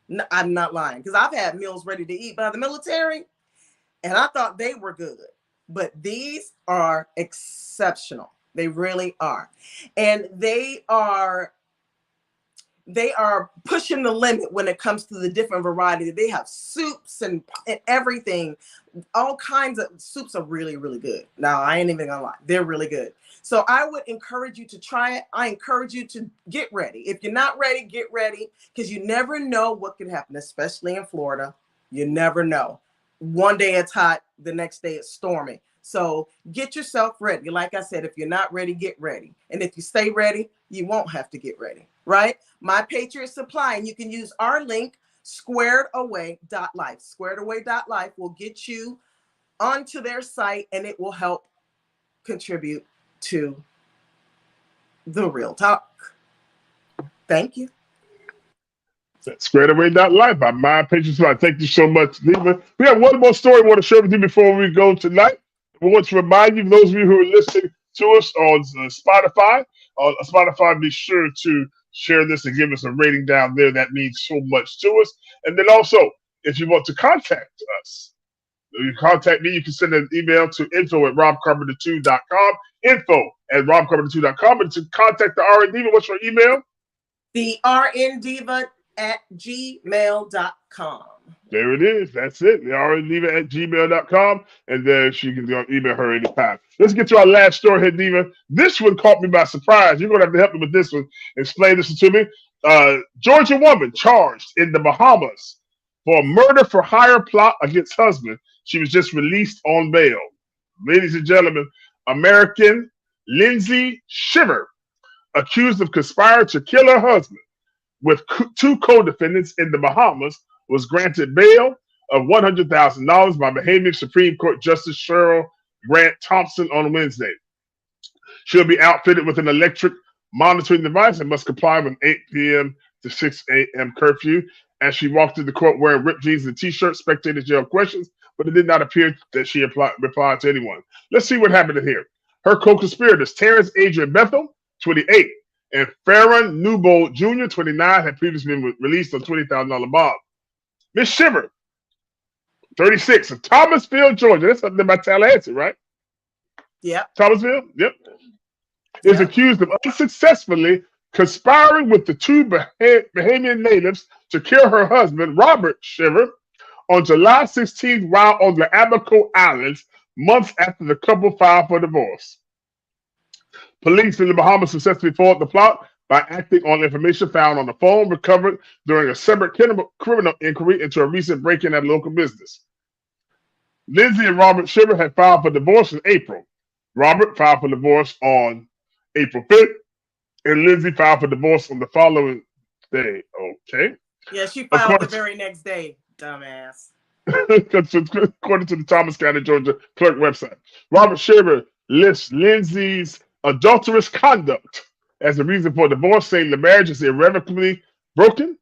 No, I'm not lying, because I've had meals ready to eat by the military and I thought they were good. But these are exceptional. They really are. And they are they are pushing the limit when it comes to the different variety. They have soups and everything. All kinds of soups are really, really good. Now, I ain't even gonna lie. They're really good. So I would encourage you to try it. I encourage you to get ready. If you're not ready, get ready, because you never know what could happen, especially in Florida. You never know. One day it's hot, the next day it's stormy. So get yourself ready. Like I said, if you're not ready, get ready. And if you stay ready, you won't have to get ready, right? My Patriot Supply, and you can use our link, squaredaway.life. Squaredaway.life will get you onto their site, and it will help contribute to the Real Talk. Thank you. That's squaredaway.life by My Patriot Supply. Thank you so much, Diva. We have one more story I want to share with you before we go tonight. We want to remind you, those of you who are listening to us on Spotify, be sure to share this and give us a rating down there. That means so much to us. And then also, if you want to contact us, you contact me, you can send an email to info@robcarpenter2.com, info@robcarpenter2.com, and to contact the RNDiva, what's your email? The RNDiva@gmail.com. There it is. That's it. The RNDiva@gmail.com, and then she can email her anytime. Let's get to our last story here, Diva. This one caught me by surprise. You're going to have to help me with this one. Explain this to me. Georgia woman charged in the Bahamas for a murder for hire plot against husband. She was just released on bail. Ladies and gentlemen, American Lindsay Shiver, accused of conspiring to kill her husband with two co-defendants in the Bahamas, was granted bail of $100,000 by Bahamian Supreme Court Justice Cheryl Grant Thompson on Wednesday. She'll be outfitted with an electric monitoring device and must comply with 8 p.m. to 6 a.m. curfew. As she walked through the court wearing ripped jeans and t-shirt, spectators yelled questions, but it did not appear that she replied to anyone. Let's see what happened here. Her co-conspirators, Terrence Adrian Bethel, 28, and Farron Newbold Jr., 29, had previously been released on $20,000 bond. Miss Shiver, 36, of Thomasville, Georgia. That's something about Tallahassee, right? Yep. Thomasville? Yep. Is accused of unsuccessfully conspiring with the two Bahamian natives to kill her husband, Robert Shiver, on July 16th while on the Abaco Islands, months after the couple filed for divorce. Police in the Bahamas successfully foiled the plot by acting on information found on the phone recovered during a separate criminal inquiry into a recent break-in at a local business. Lindsay and Robert Shiver had filed for divorce in April. Robert filed for divorce on April 5th, and Lindsay filed for divorce on the following day. Okay. Yeah, she filed the very next day, dumbass. According to the Thomas County, Georgia clerk website, Robert Shiver lists Lindsay's adulterous conduct as the reason for divorce, saying the marriage is irrevocably broken.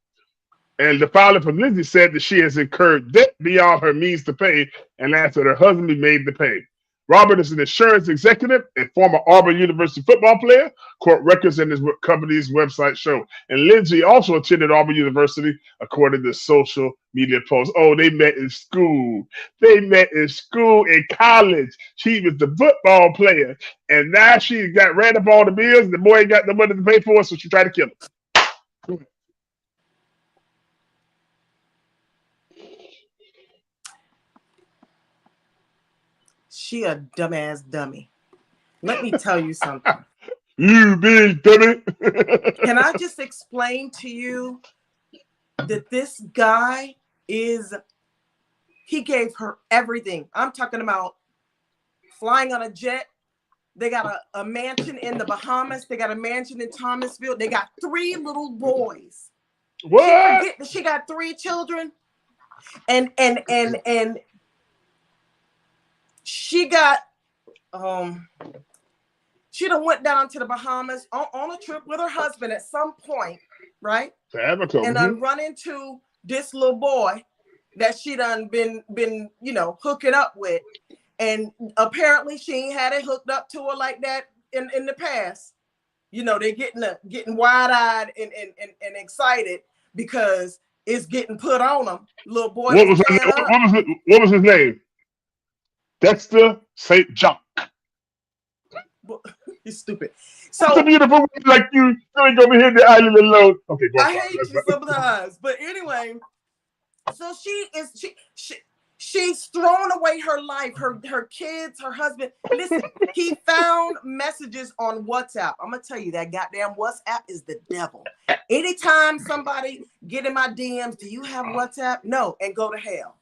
And the filer from Lindsay said that she has incurred debt beyond her means to pay and asked that her husband be made to pay. Robert is an insurance executive and former Auburn University football player, court records and his company's website show. And Lindsay also attended Auburn University, according to social media posts. Oh, they met in school. They met in school in college. She was the football player. And now she got ran up all the bills, and the boy ain't got the money to pay for it, so she tried to kill him. She a dumbass dummy. Let me tell you something. You big dummy. Can I just explain to you that this guy he gave her everything. I'm talking about flying on a jet. They got a mansion in the Bahamas. They got a mansion in Thomasville. They got 3 little boys. What? She got 3 children. And she got she done went down to the Bahamas on a trip with her husband at some point, right? And done run into this little boy that she done been hooking up with. And apparently she ain't had it hooked up to her like that in the past. They're getting wide-eyed and excited because it's getting put on them. Little boy. What was his name? Dexter St. John. He's stupid. So So a beautiful woman like you doing over here in the island alone. Okay, go on. I hate you sometimes. But anyway, so she's thrown away her life, her kids, her husband. Listen, he found messages on WhatsApp. I'm gonna tell you that goddamn WhatsApp is the devil. Anytime somebody get in my DMs, do you have WhatsApp? No, and go to hell.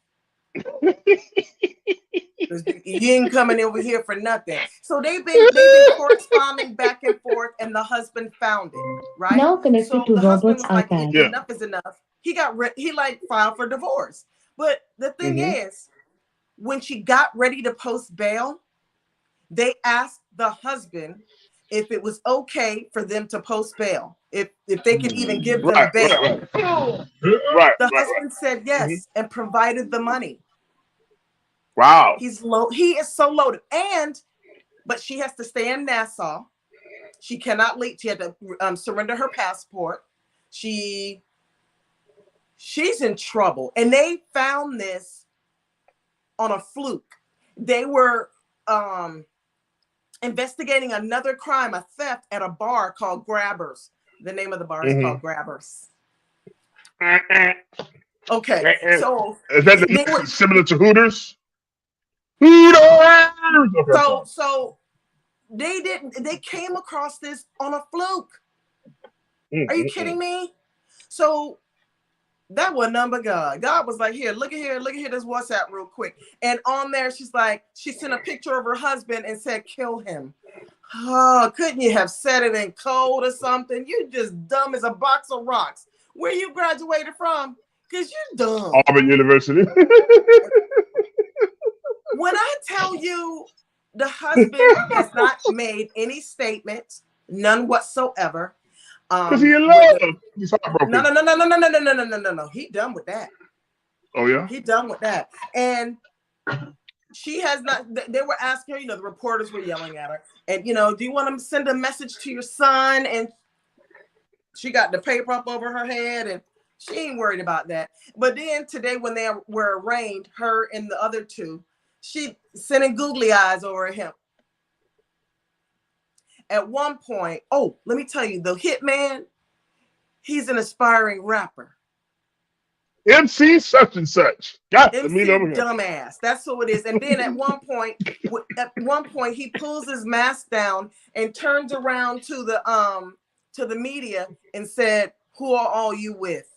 You ain't coming over here for nothing. So they've been corresponding back and forth, and the husband found it, right? Now connected so to the husband Robert's was like, iPad. enough is enough. He got he like filed for divorce. But the thing is, when she got ready to post bail, they asked the husband if it was okay for them to post bail, if they could even give them bail. Right. The husband said yes and provided the money. Wow. He is so loaded. But she has to stay in Nassau. She cannot leave. She had to surrender her passport. She's in trouble. And they found this on a fluke. They were investigating another crime, a theft at a bar called Grabbers. The name of the bar is called Grabbers. Okay. So is that similar to Hooters? Hooters! So they came across this on a fluke. Are you kidding me? So that was number God. God was like, look at here, this WhatsApp real quick. And on there, she sent a picture of her husband and said, kill him. Oh, couldn't you have said it in code or something? You just dumb as a box of rocks. Where you graduated from? Because you're dumb. Auburn University. When I tell you the husband has not made any statements, none whatsoever. Because he in love. He's heartbroken. No. He done with that. Oh, yeah? He done with that. And she has not, they were asking her, the reporters were yelling at her. And, do you want to send a message to your son? And she got the paper up over her head and she ain't worried about that. But then today when they were arraigned, her and the other two, she sending googly eyes over him. At one point, let me tell you, the hitman, he's an aspiring rapper. MC such and such. Got to meet over here. Dumbass. That's who it is. And then at one point, he pulls his mask down and turns around to the media and said, "Who are all you with?"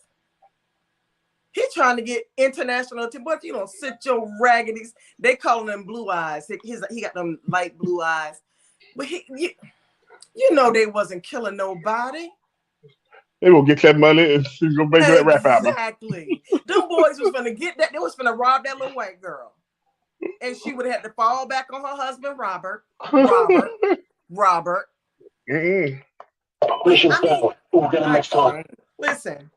He's trying to get international attention, but you don't sit your raggedies. They calling them blue eyes. He got them light blue eyes. But they wasn't killing nobody. They will get that money and she's gonna make that rap album. Exactly. Them boys was gonna get that. They was gonna rob that little white girl, and she would have to fall back on her husband, Robert. Listen.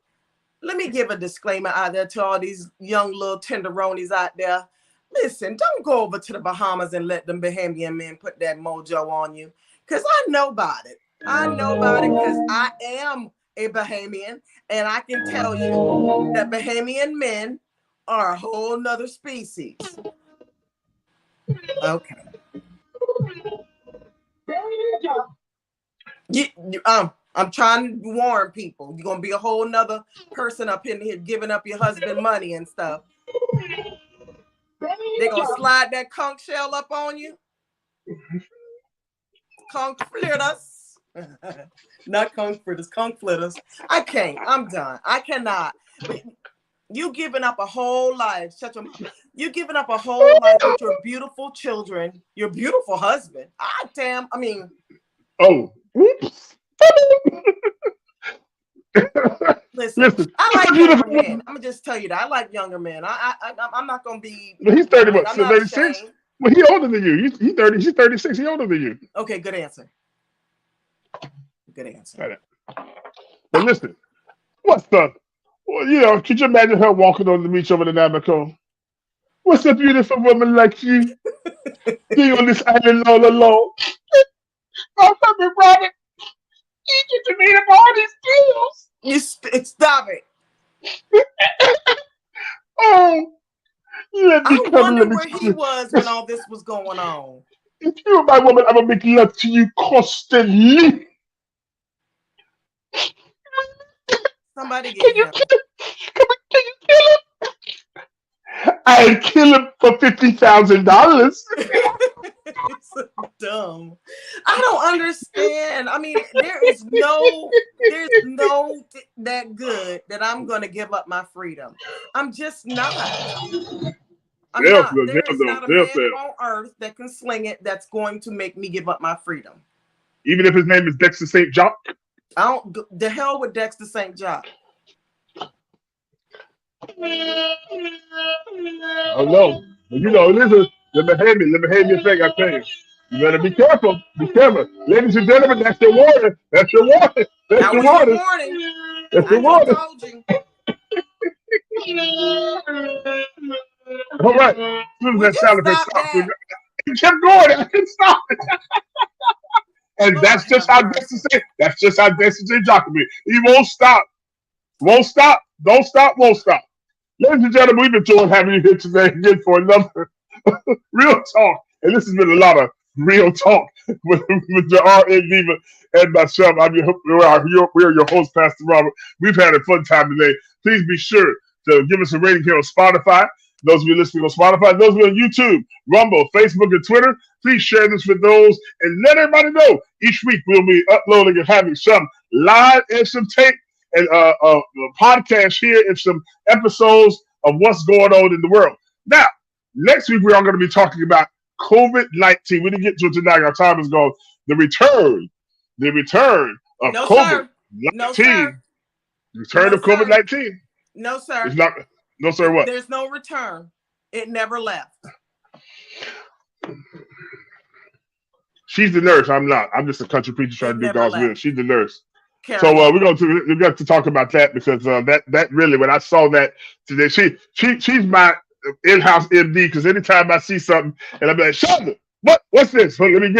Let me give a disclaimer out there to all these young little tenderonis out there. Listen, don't go over to the Bahamas and let them Bahamian men put that mojo on you. Because I know about it. I know about it because I am a Bahamian. And I can tell you that Bahamian men are a whole nother species. Okay. I'm trying to warn people. You're going to be a whole nother person up in here giving up your husband money and stuff. They're going to slide that conch shell up on you. Conch flitters. Not conch fritters, conch flitters. I can't. I'm done. I cannot. You giving up a whole life. You giving up a whole life with your beautiful children, your beautiful husband. Oh, oops. Listen, I like younger men. I'm gonna just tell you that I like younger men. I'm not gonna be. He's 30. What? 36. Well, he older than you. He's 30. She's 36. He older than you. Okay, good answer. But listen, what's the? Well, could you imagine her walking on the beach over the Navico? What's a beautiful woman like you being on this island all alone? My husband Robert. You get to meet him all these skills. You stop it. Oh, I wonder where he was when all this was going on. If you're my woman, I'm gonna make love to you constantly. Somebody Can get you him. kill? Can you kill him? I'd kill him for $50,000. It's so dumb. I don't understand. I mean, there's no that good that I'm going to give up my freedom. I'm just not. I'm They'll, not. There they'll, is they'll, not a they'll man fail. on earth that can sling it that's going to make me give up my freedom. Even if his name is Dexter St. John. I don't. The hell with Dexter St. John. Oh no. But listen, let me hear your thing, I tell you. You better be careful. Be careful. Ladies and gentlemen, that's your warning. That's your warning. That's That your was your warning. warning. That's I your just warning. told you. All right. As soon as Would that you sound effect stop stops, that? it kept going. I couldn't stop it. And Lord that's just have how Dexter mercy. St. That's just how Dexter St. John can be. He won't stop. Won't stop. Don't stop. Won't stop. Ladies and gentlemen, we've enjoyed having you here today again for another real talk. And this has been a lot of real talk with the RNDiva and myself. We are your host, Pastor Robert. We've had a fun time today. Please be sure to give us a rating here on Spotify. Those of you listening on Spotify, those of you on YouTube, Rumble, Facebook, and Twitter, please share this with those and let everybody know. Each week we'll be uploading and having some live and some tape and podcast here and some episodes of what's going on in the world. Now, next week we are going to be talking about COVID-19. We didn't get to it tonight. Our time is gone. The return of No, COVID-19. sir. No, sir. Return No, of sir. COVID-19. No, sir. It's not. No, sir. What? There's no return. It never left. She's the nurse. I'm not. I'm just a country preacher trying to do God's will. She's the nurse. So we got to talk about that because that really, when I saw that today, she's my in-house MD, because anytime I see something and I'm like, Shonda, what's this? So let me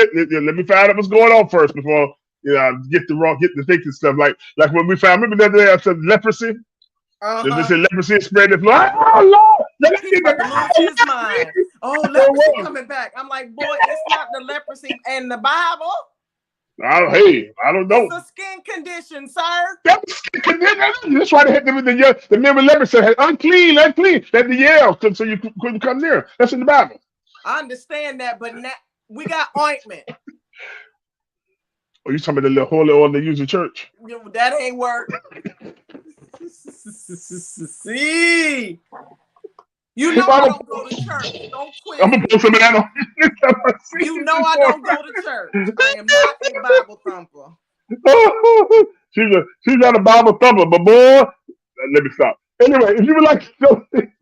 find out what's going on first before get the thinking stuff. Like when we found, remember the other day I said leprosy. They said leprosy is spread the fly. Oh Lord, he's about to lose his mind. Oh, leprosy coming back. I'm like, boy, it's not the leprosy in the Bible. I don't know. It's a skin condition, sir. That's skin condition. That's why they had the men with leprosy had unclean. That the yell so you couldn't come near. That's in the Bible. I understand that, but now we got ointment. Oh, you talking about the little holy oil they use in church? That ain't work. See, you know I don't go to church. Don't quit. I'm gonna put some of that on. You know I don't go to church. I am not a Bible thumper. She's not a Bible thumper, but boy, let me stop. Anyway, if you would like to donate,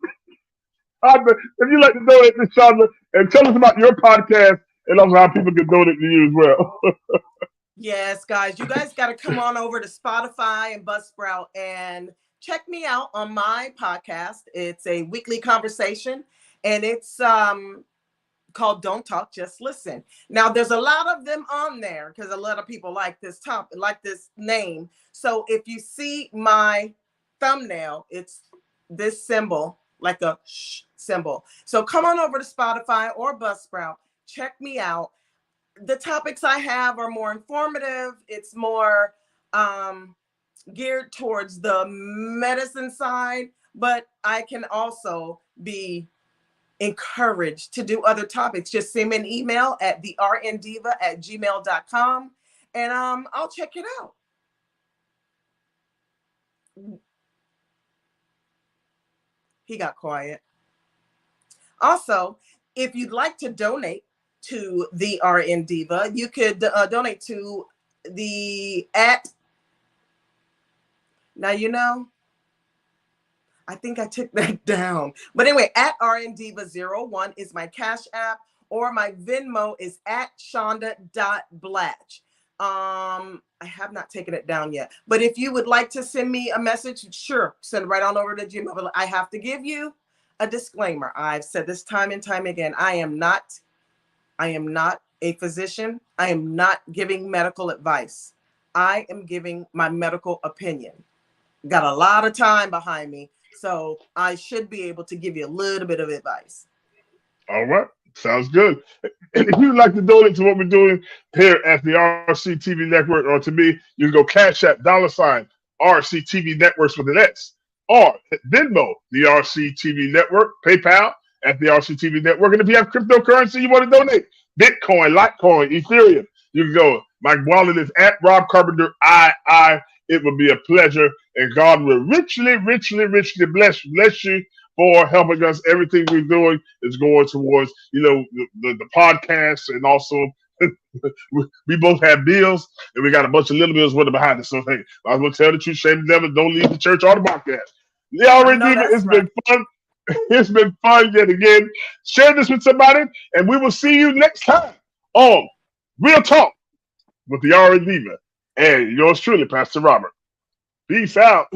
to Shonda and tell us about your podcast and also how people can donate to you as well. Yes, guys, you guys got to come on over to Spotify and Buzzsprout and check me out on my podcast. It's a weekly conversation, and it's called Don't Talk, Just Listen. Now, there's a lot of them on there because a lot of people like this topic, like this name. So if you see my thumbnail, it's this symbol, like a shh symbol. So come on over to Spotify or Buzzsprout. Check me out. The topics I have are more informative. It's more geared towards the medicine side, but I can also be encouraged to do other topics. Just send me an email at the rndiva@gmail.com and I'll check it out. He got quiet. Also, if you'd like to donate to the RNDiva, you could donate to the now I think I took that down. But anyway, at RNDiva01 is my Cash App, or my Venmo is at Shonda.Blatch. I have not taken it down yet. But if you would like to send me a message, sure, send it right on over to Jim. I have to give you a disclaimer. I've said this time and time again. I am not a physician. I am not giving medical advice. I am giving my medical opinion. Got a lot of time behind me, so I should be able to give you a little bit of advice. All right. Sounds good. And if you'd like to donate to what we're doing here at the RCTV Network, or to me, you can go Cash App, $RCTV Networks with an S, or Venmo, the RCTV Network, PayPal at the RCTV Network. And if you have cryptocurrency you want to donate, Bitcoin, Litecoin, Ethereum, you can go. My wallet is at Rob Carpenter II. It will be a pleasure, and God will richly, richly, richly bless you for helping us. Everything we're doing is going towards, the podcast, and also we both have bills, and we got a bunch of little bills running behind us. So hey, I was gonna tell the truth, shame the devil, don't leave the church or the podcast. The RNDiva, it's been fun. It's been fun yet again. Share this with somebody, and we will see you next time on Real Talk with the RNDiva and yours truly, Pastor Robert. Peace out.